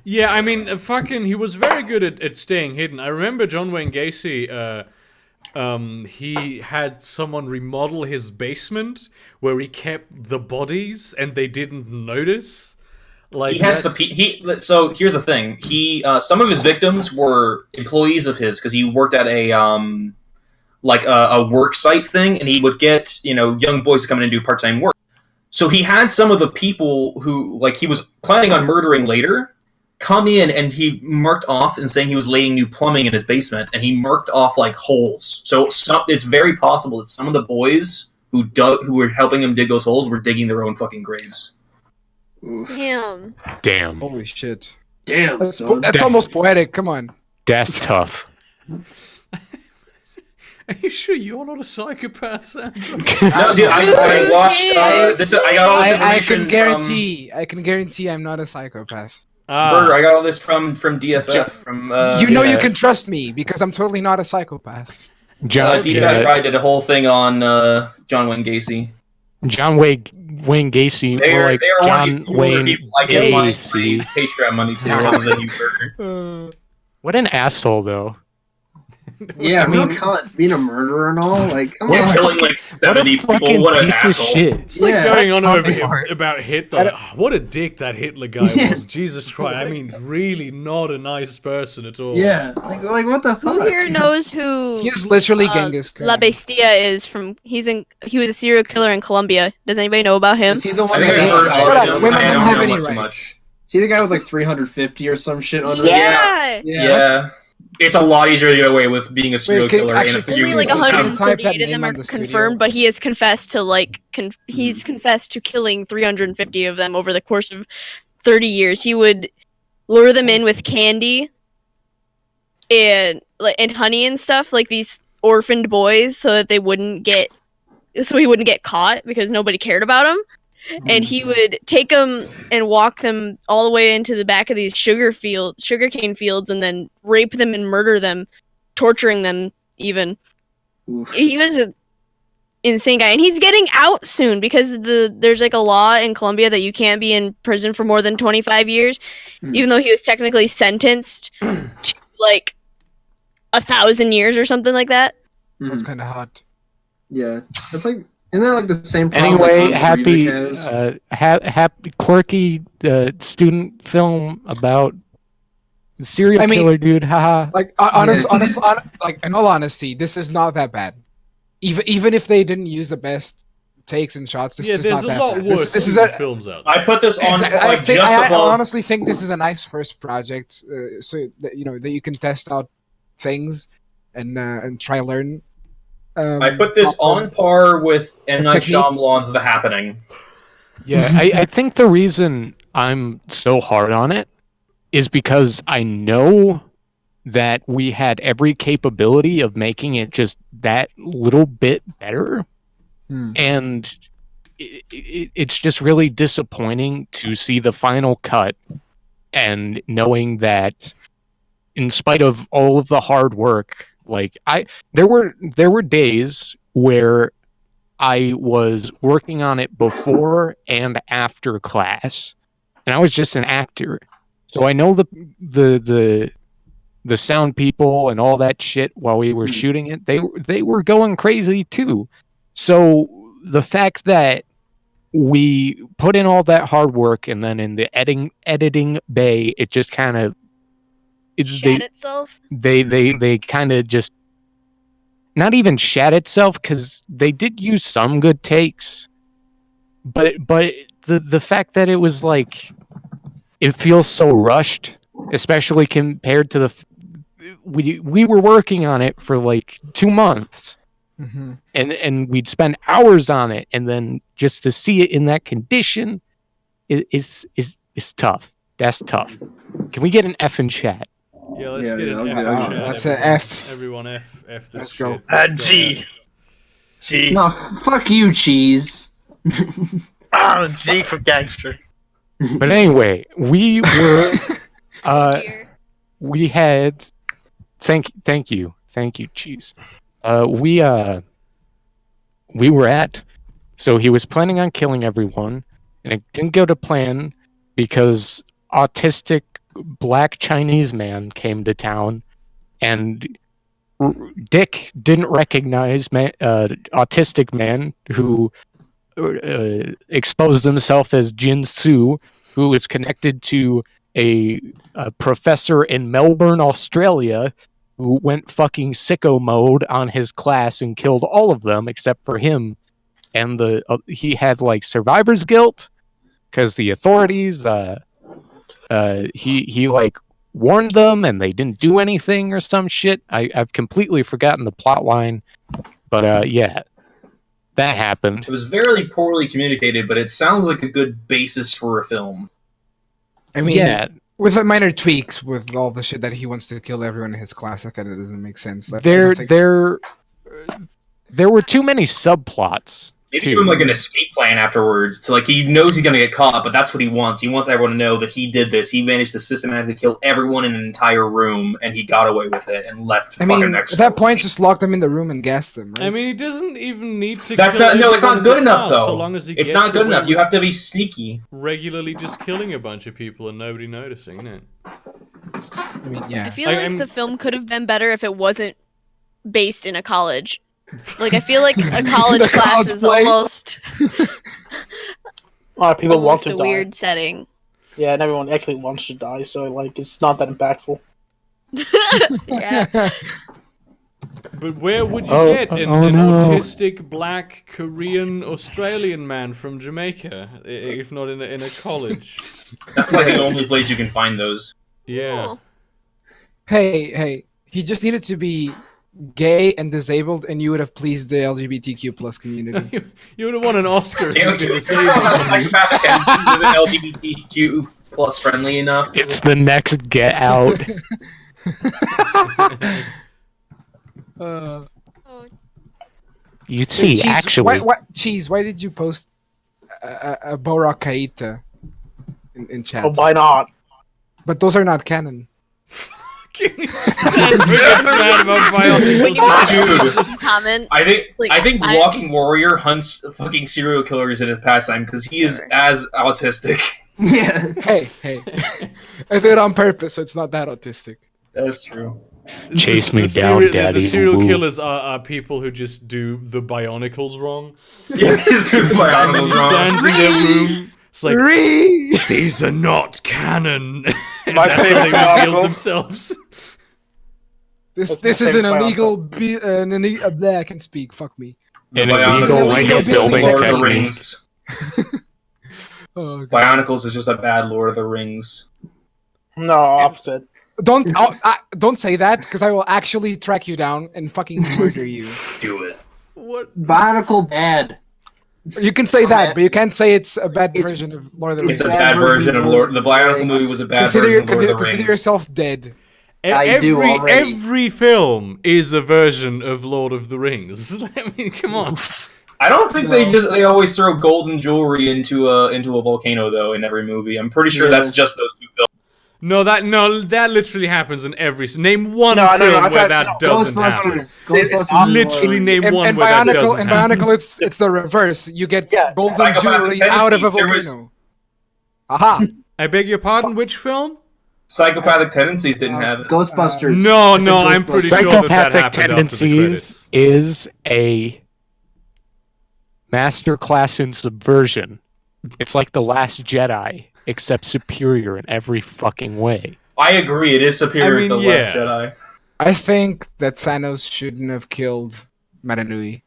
Yeah, I mean, he was very good at staying hidden. I remember John Wayne Gacy, he had someone remodel his basement where he kept the bodies and they didn't notice. Like so here's the thing. Some of his victims were employees of his because he worked at a work site thing, and he would get, young boys to come in and do part-time work. So he had some of the people who, he was planning on murdering later, come in, and he marked off and saying he was laying new plumbing in his basement, and he marked off, holes. So it's very possible that some of the boys who were helping him dig those holes were digging their own fucking graves. Damn. Holy shit. Damn, that's almost poetic, come on. That's tough. Are you sure you're not a psychopath, Sandra? No, dude, I watched this. I got all this information. I can guarantee I'm not a psychopath. Burger, I got all this from DFF. From you can trust me because I'm totally not a psychopath. DFF did a whole thing on John Wayne Gacy. John Wayne Gacy, they were John Wayne Gacy. Patreon money to rather than you, Burger. What an asshole, though. Yeah, being a murderer and all, come on. Killing 70 people, what an asshole. Shit. It's going on over here about Hitler. What a dick that Hitler guy was. Jesus Christ. I mean, really not a nice person at all. Yeah, what the fuck? Who here knows who He is literally Genghis Khan. La Bestia is from? He was a serial killer in Colombia. Does anybody know about him? Is he the one women don't have any rights. Is he the guy with 350 or some shit on Yeah. It's a lot easier to get away with being a serial killer. Only 138 of them are confirmed, but he has confessed to he's confessed to killing 350 of them over the course of 30 years. He would lure them in with candy and honey and stuff, like these orphaned boys, so that he wouldn't get caught because nobody cared about him. and he would take them and walk them all the way into the back of these sugarcane fields, and then rape them and murder them, torturing them even. Oof. He was an insane guy, and he's getting out soon because there's like a law in Colombia that you can't be in prison for more than 25 years, even though he was technically sentenced to like 1,000 years or something like that. That's kind of hot. Yeah, that's like. Isn't that like the same problem? Anyway, happy quirky student film about the serial killer dude. Haha. Like like in all honesty, this is not that bad. Even if they didn't use the best takes and shots, this is not that bad. There's a lot worse this is films out. I put this on I honestly think this is a nice first project, so that that you can test out things and try learn. I put this on par with M. Night Shyamalan's The Happening. Yeah, I think the reason I'm so hard on it is because I know that we had every capability of making it just that little bit better. And it's just really disappointing to see the final cut and knowing that in spite of all of the hard work, like there were days where I was working on it before and after class, and I was just an actor, so I know the sound people and all that shit while we were shooting it. They were going crazy too. So the fact that we put in all that hard work and then in the editing bay, it just kind of itself. They kind of just not even shat itself, because they did use some good takes, but the fact that it was like it feels so rushed, especially compared to we were working on it for like 2 months, and we'd spend hours on it, and then just to see it in that condition is tough. That's tough. Can we get an F in chat? Yeah, let's get an F. That's an F. Everyone F this Let's shit. go. G. G. No, fuck you, cheese. G for gangster. But anyway, we were we had thank you, cheese. We were at, so he was planning on killing everyone, and it didn't go to plan because autistic black Chinese man came to town, and Dick didn't recognize autistic man who exposed himself as Jin Su, who is connected to a professor in Melbourne, Australia, who went fucking sicko mode on his class and killed all of them except for him. And he had like survivor's guilt because the authorities he like warned them and they didn't do anything or some shit. I've completely forgotten the plot line, but yeah, that happened. It was very poorly communicated, but it sounds like a good basis for a film. I mean, yeah, with the minor tweaks, with all the shit that he wants to kill everyone in his class, that kind of doesn't make sense. Like, there were too many subplots. Maybe give him like an escape plan afterwards. To like, he knows he's gonna get caught, but that's what he wants. He wants everyone to know that he did this. He managed to systematically kill everyone in an entire room, and he got away with it and left. I mean, at that point, just lock them in the room and gas them. Right? I mean, he doesn't even need to. That's kill not. No, it's not good enough though. So long as he it's gets not good away enough. You have to be sneaky. Regularly, just killing a bunch of people and nobody noticing, innit? I mean, yeah. I feel like the film could have been better if it wasn't based in a college. Like, I feel like a college class is almost a lot of people want to a die. weird setting. Yeah, and everyone actually wants to die, so like it's not that impactful. Yeah. But where would you get an autistic black Korean Australian man from Jamaica if not in a college? That's like the only place you can find those. Yeah. Cool. Hey, he just needed to be gay and disabled, and you would have pleased the LGBTQ plus community. You would have won an Oscar if you'd been disabled. Isn't LGBTQ plus friendly enough? It's the next Get Out. You see, Cheese, actually, Cheese, why did you post Borak Kaita in chat. Oh, why not? But those are not canon. Comment. I think Walking Warrior hunts fucking serial killers in his pastime because he is as autistic. Yeah. Hey. I did it on purpose, so it's not that autistic. That's true. Chase me down, daddy. The serial killers are people who just do the Bionicles wrong. Yeah, just do the Bionicles wrong. Stands in their room. It's like, these are not canon. And that's how they revealed themselves. This is an illegal. I can speak. Fuck me. An illegal building Lord of the Rings. Oh, Bionicles is just a bad Lord of the Rings. No, opposite. Don't say that, because I will actually track you down and fucking murder you. Do it. What? Bionicle bad. You can say that, but you can't say it's a bad version of Lord of the Rings. It's a bad version of Lord. The Bionicle movie was a bad version of Lord of the Rings. Consider yourself dead. Every film is a version of Lord of the Rings. I mean, come on. I don't think they always throw golden jewelry into a volcano though in every movie. I'm pretty sure that's just those two films. No, that literally happens in every. Name one film where that doesn't happen. Literally name one where that doesn't happen. In Bionicle, it's the reverse. You get golden jewelry out of a volcano. Aha! I beg your pardon. Which film? Psychopathic Tendencies didn't have it. Ghostbusters. No, I'm pretty sure that happened after the credits. Is a masterclass in subversion. It's like The Last Jedi, except superior in every fucking way. I agree, it is superior to The Last Jedi. I think that Thanos shouldn't have killed Maranui.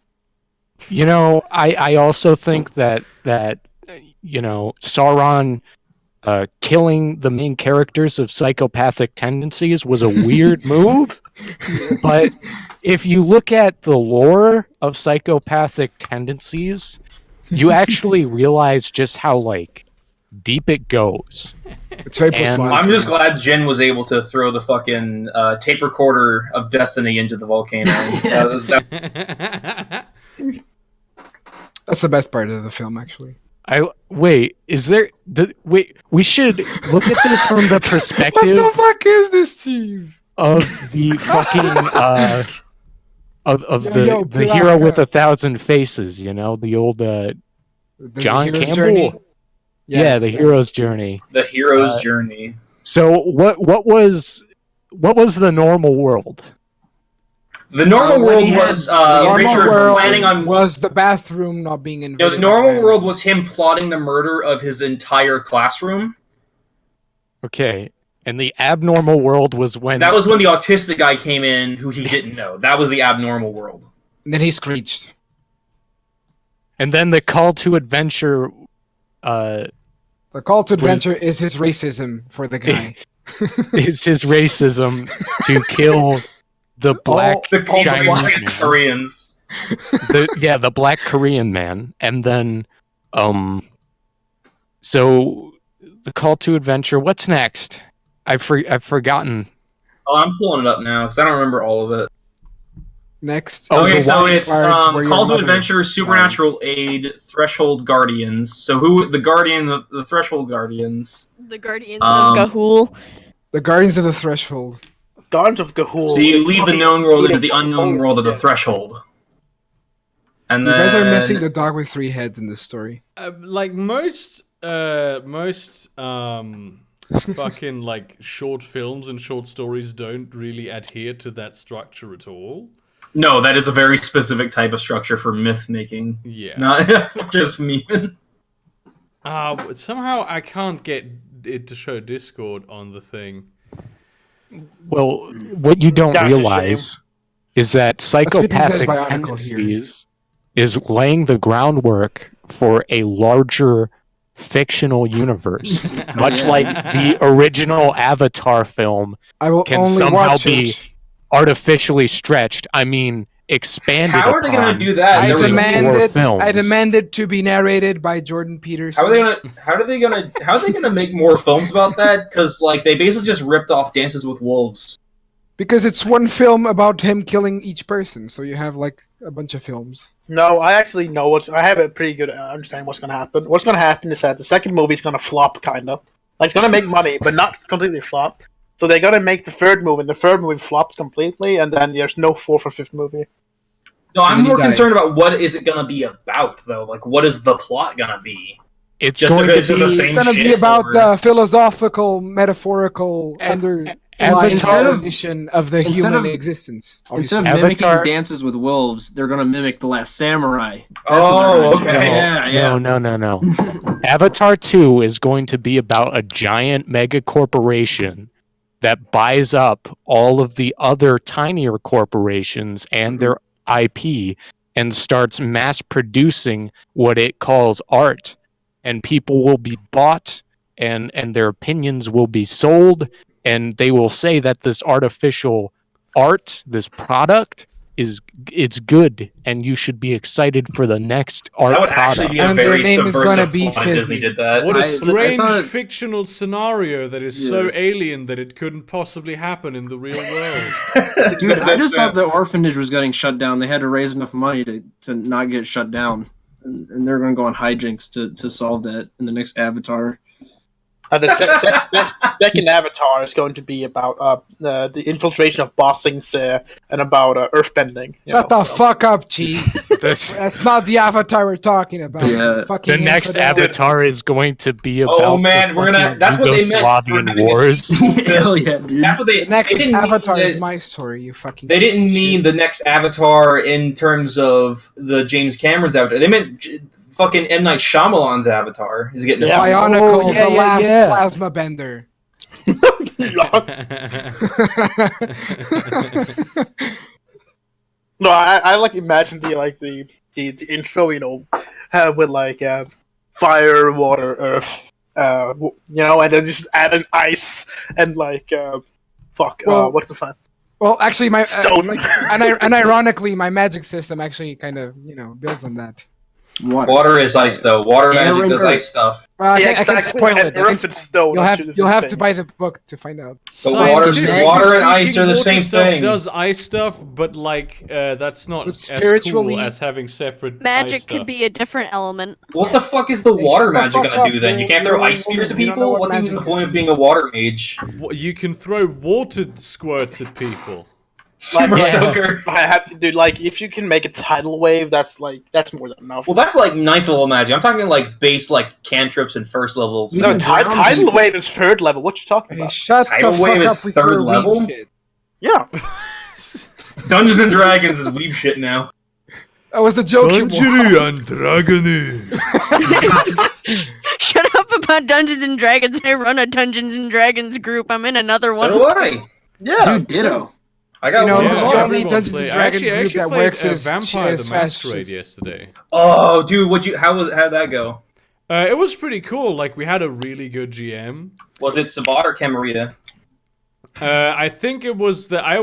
You know, I also think that Sauron killing the main characters of Psychopathic Tendencies was a weird move, but if you look at the lore of Psychopathic Tendencies, you actually realize just how deep it goes. It's very I'm just glad Jin was able to throw the fucking tape recorder of Destiny into the volcano. That's the best part of the film, actually. We should look at this from the perspective. What the fuck is this cheese? Of the fucking the hero with 1,000 faces, the old John Campbell. Journey? Yeah, the hero's journey. The hero's journey. So what was the normal world? The normal world was Richard planning on was the bathroom not being invaded. The normal world was him plotting the murder of his entire classroom. Okay, and the abnormal world was when that was when the autistic guy came in, who he didn't know. That was the abnormal world. And then he screeched. And then the call to adventure. The call to adventure is his racism for the guy. It's his racism to kill the black Chinese Koreans. The black Korean man, and then so the call to adventure. What's next? I've forgotten. Oh, I'm pulling it up now because I don't remember all of it. Next. Okay, so it's Call to Adventure, Supernatural Aid, Threshold Guardians. So who the Guardian, the Threshold Guardians? The Guardians of Ga'Hoole. The Guardians of the Threshold. Guardians of Ga'Hoole. So you leave the known world into the unknown world of the Threshold. And you guys are missing the dog with 3 heads in this story. Like most fucking short films and short stories don't really adhere to that structure at all. No, that is a very specific type of structure for myth making. Yeah. Not just memeing. Somehow I can't get it to show Discord on the thing. Well, what you don't realize is that Psychopathic Tendencies is laying the groundwork for a larger fictional universe. Much like the original Avatar film can somehow be artificially stretched. I mean, expanded. How are they going to do that? I demanded to be narrated by Jordan Peterson. How are they going to make more films about that? Because they basically just ripped off Dances with Wolves. Because it's one film about him killing each person, so you have like a bunch of films. No, I actually know I have a pretty good understanding what's gonna happen. What's gonna happen is that the second movie is gonna flop, kind of. Like, it's gonna make money, but not completely flop. So they're gonna make the third movie, and the third movie flops completely, and then there's no fourth or fifth movie. No, I'm more concerned about what is it gonna be about, though. Like, what is the plot gonna be? It's going to be about the philosophical, metaphorical definition of the human existence. Instead of mimicking Dances with Wolves, they're going to mimic The Last Samurai. Okay. No. Avatar 2 is going to be about a giant mega corporation that buys up all of the other tinier corporations and their IP and starts mass producing what it calls art. And people will be bought, and their opinions will be sold, and they will say that this artificial art, this product, it's good, and you should be excited for the next art that would product. Actually be a very subversive plot if Disney did that. What a strange fictional scenario that is so alien that it couldn't possibly happen in the real world. Dude, I just thought the orphanage was getting shut down. They had to raise enough money to not get shut down. And they're going to go on hijinks to solve that in the next Avatar. The second Avatar is going to be about the infiltration of Ba Sing Se and about earthbending. Shut the fuck up, Cheese. That's not the Avatar we're talking about. Yeah. The next Avatar is going to be about that's what they meant. Yugoslavian wars. Hell yeah, dude. That's what the next Avatar is my story, you fucking They didn't mean the next Avatar in terms of the James Cameron's Avatar. They meant fucking M. Night Shyamalan's Avatar is getting Bionicle, the last plasma bender. No, I like imagine the intro, with like fire, water, earth, and then just add an ice and like what's the fun? Well, actually, my and ironically, my magic system actually kind of builds on that. Water is ice, though. Water magic does ice stuff. I can spoil it. You'll have to buy the book to find out. But water and ice are the same thing. Does ice stuff, but that's not as cool as having separate magic could be a different element. What the fuck is the water magic gonna do then? You can't throw ice spears at people? What's the point of being a water mage? You can throw water squirts at people. Super soaker. I have to do if you can make a tidal wave, that's more than enough. Well, that's like 9th level magic. I'm talking base cantrips and first levels. No, tidal wave is 3rd level. What you talking about? Shut tidal the wave fuck is up with 3rd your level. Shit. Yeah. Dungeons and Dragons is weeb shit now. That was the joke. Dungeons and Dragons. Shut up about Dungeons and Dragons. I run a Dungeons and Dragons group. I'm in another one. So do I. Yeah. Dude, ditto. I got the only Dungeons and Dragons group that works is Vampire the Masquerade yesterday. Oh, dude, how'd that go? It was pretty cool. We had a really good GM. Was it Sabat or Camarita? I think it was I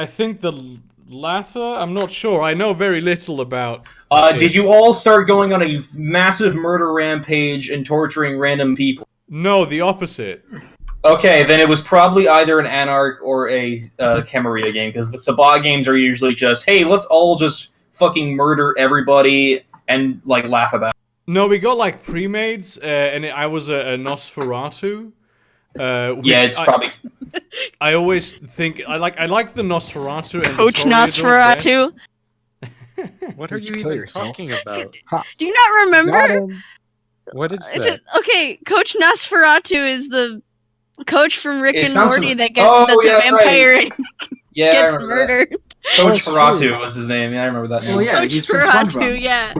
think the latter. I'm not sure. I know very little about. Did you all start going on a massive murder rampage and torturing random people? No, the opposite. Okay, then it was probably either an Anarch or a Camarita game, because the Sabat games are usually just, hey, let's all just fucking murder everybody and laugh about it. No, we got pre-mades, and I was a Nosferatu. It's probably. I always think I like the Nosferatu and Coach Nosferatu. What are you even talking about? Do you not remember? What is that? Okay, Coach Nosferatu is the coach from Rick and Morty that gets the vampire right. gets murdered. Coach Ferratu was his name. Yeah, I remember that name. Oh yeah, Coach he's from Ferratu, SpongeBob. yeah.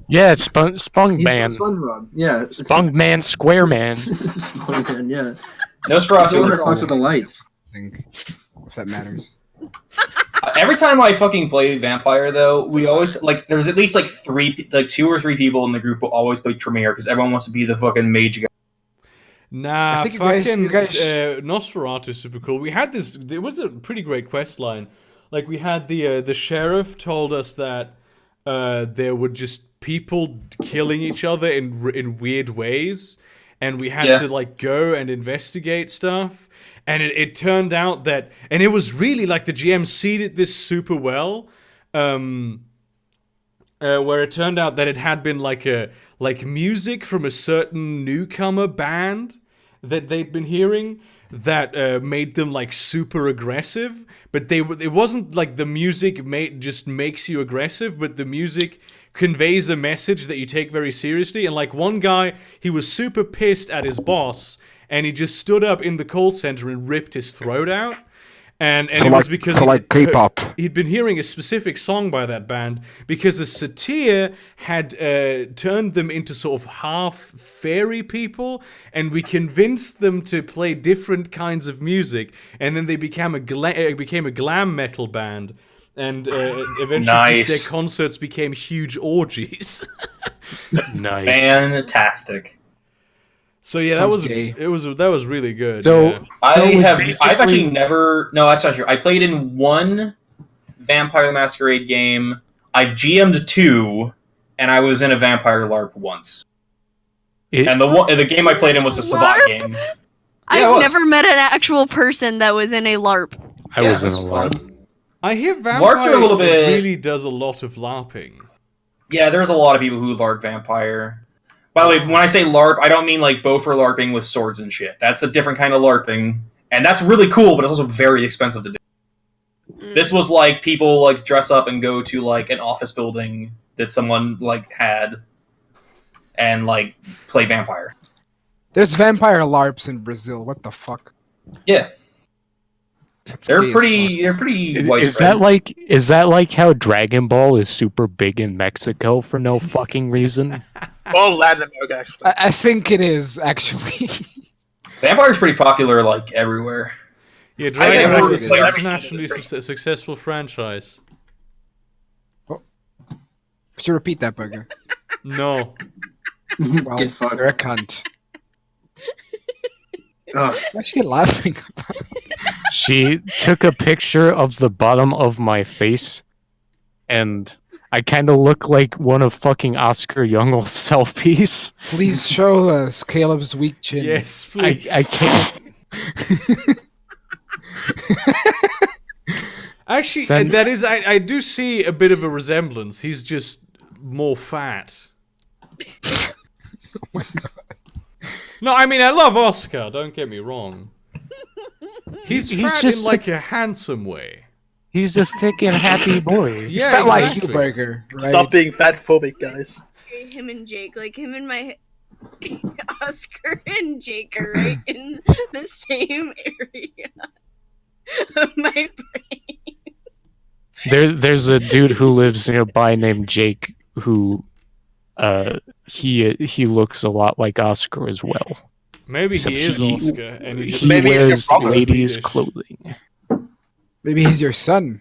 Yeah, it's Spongman. He's from SpongeBob. Yeah, Spongman, Square Man. Spongman, yeah. Nosferatu. Fucks with the lights. I think if that matters. Every time I fucking play Vampire, though, we always there's at least 2 or 3 people in the group who always play Tremere because everyone wants to be the fucking mage guy. Nah, I think fucking you guys... Nosferatu is super cool. We had this. It was a pretty great quest line. We had the sheriff told us that there were just people killing each other in weird ways, and we had to like go and investigate stuff. And it turned out that, and it was really like the GM seeded this super well, where it turned out that it had been like music from a certain newcomer band that they'd been hearing that made them like super aggressive. But it wasn't like the music just makes you aggressive, but the music conveys a message that you take very seriously. And like one guy, he was super pissed at his boss. And he just stood up in the call center and ripped his throat out. And so it was because K-pop. He'd been hearing a specific song by that band because a satyr had turned them into sort of half fairy people, and we convinced them to play different kinds of music, and then they became a glam metal band. And eventually their concerts became huge orgies. Nice. Fantastic. So yeah, that was really good. So I've actually never. No, that's not true. I played in one Vampire the Masquerade game. I've GM'd 2, and I was in a Vampire LARP once. And the game I played in was a Sabat game. I've never met an actual person that was in a LARP. I was in a LARP. I hear Vampire really does a lot of LARPing. Yeah, there's a lot of people who LARP Vampire. By the way, when I say LARP, I don't mean like Bofur LARPing with swords and shit. That's a different kind of LARPing. And that's really cool, but it's also very expensive to do. This was like people like dress up and go to like an office building that someone like had and like play Vampire. There's Vampire LARPs in Brazil. What the fuck? Yeah. They're pretty widespread. Is that like how Dragon Ball is super big in Mexico for no fucking reason? Well, Latin America, actually. I think it is, actually. Vampire's pretty popular, like, everywhere. Yeah, Dragon Ball is an internationally successful franchise. Oh. Could you repeat that, Burger? No. Well, you're a cunt. What's she laughing about? She took a picture of the bottom of my face, and I kind of look like one of fucking Oscar Young's selfies. Please show us Caleb's weak chin. Yes, please. I can't. Actually, that is, I do see a bit of a resemblance. He's just more fat. Oh my god. No, I mean, I love Oscar, don't get me wrong. He's fat just in like a handsome way. He's a thick and happy boy. He's fat like you, Burger. Right? Stop being fat phobic, guys. Him and Jake, like him and my Oscar and Jake are right in the same area of my brain. There's a dude who lives nearby named Jake who he looks a lot like Oscar as well. Maybe he is Oscar, and he wears ladies' clothing. Maybe he's your son.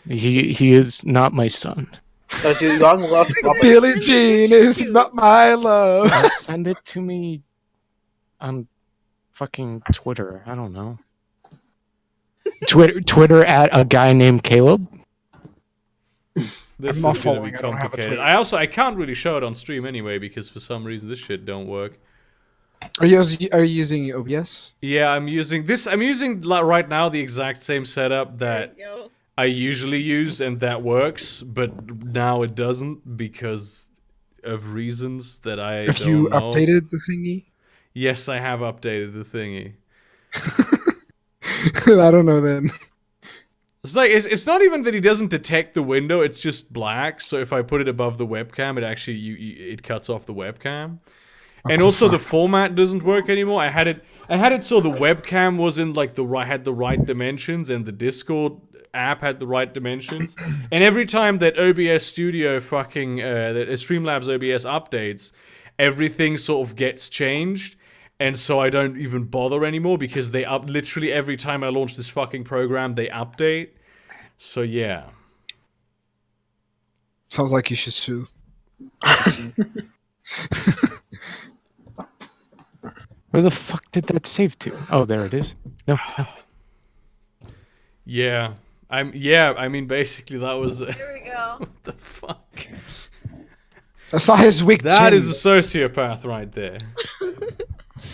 He is not my son. Billie Jean is not my love. Send it to me on fucking Twitter. I don't know. Twitter at a guy named Caleb. This is gonna be complicated. I can't really show it on stream anyway because for some reason this shit don't work. Are you using OBS? Yeah, I'm using right now the exact same setup that I usually use, and that works. But now it doesn't because of reasons that I don't know. Have you updated the thingy? Yes, I have updated the thingy. I don't know then. It's like it's not even that he doesn't detect the window; it's just black. So if I put it above the webcam, it actually it cuts off the webcam. And also the format doesn't work anymore. I had it so the webcam was in like had the right dimensions, and the Discord app had the right dimensions. And every time that OBS Studio fucking that Streamlabs OBS updates, everything sort of gets changed. And so I don't even bother anymore because they literally every time I launch this fucking program, they update. So yeah. Sounds like you should sue. Where the fuck did that save to? Oh, there it is. No. Yeah. I mean, basically that was... Here we go. What the fuck? I saw his weak chin. That is a sociopath right there.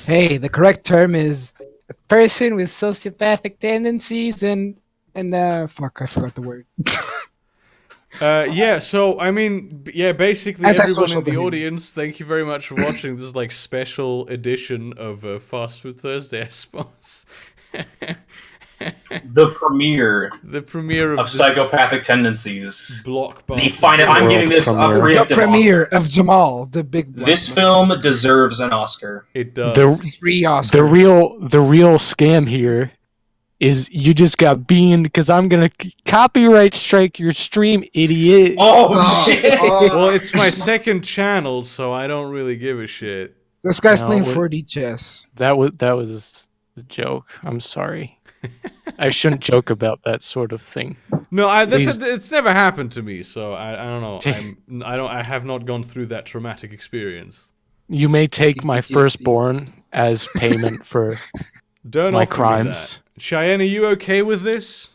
Hey, the correct term is a person with sociopathic tendencies and fuck, I forgot the word. Yeah, so I mean, yeah, basically everyone Antisocial in the behavior. audience, thank you very much for watching this like special edition of Fast Food Thursday, I suppose. The premiere The premiere of this Psychopathic Tendencies. blockbuster. The final. I'm giving this a premiere. preemptive The premiere Oscar. of Jamal, the big black This man. film deserves an Oscar. It does. The 3 Oscars. the real scam here is you just got beamed because I'm gonna copyright strike your stream, idiot. Oh shit! Well, it's my second channel, so I don't really give a shit. This guy's No, playing what- 4D chess. That was a joke. I'm sorry. I shouldn't joke about that sort of thing. No, Please. it's never happened to me, so I don't know. I have not gone through that traumatic experience. You may take my PTSD. firstborn as payment for Don't my offer crimes. me that. Cheyenne, are you okay with this?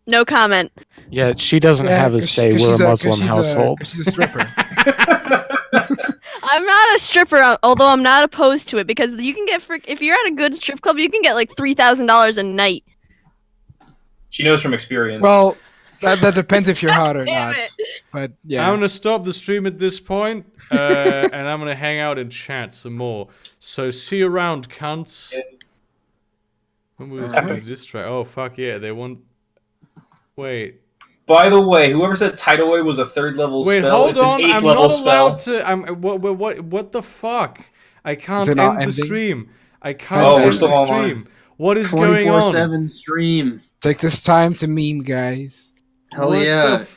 No comment. Yeah, she doesn't have a 'cause say. she- 'cause We're she's a Muslim 'cause she's household. she's a stripper. I'm not a stripper, although I'm not opposed to it because you can get if you're at a good strip club, you can get like $3,000 a night. She knows from experience. Well, that depends if you're hot or Damn not. it. But yeah. I'm gonna stop the stream at this point, and I'm gonna hang out and chat some more. So see you around, cunts. When we see this track, oh fuck yeah, they want. Wait. By the way, whoever said Tidal Wave was a 3rd level Wait, spell, hold it's on. an 8th I'm level not allowed spell. to. What the fuck? I can't Is it end not the ending? stream. I can't Oh, we're end still the online. stream. What is going on? 24/7 stream. Take this time to meme, guys. Hell What yeah. the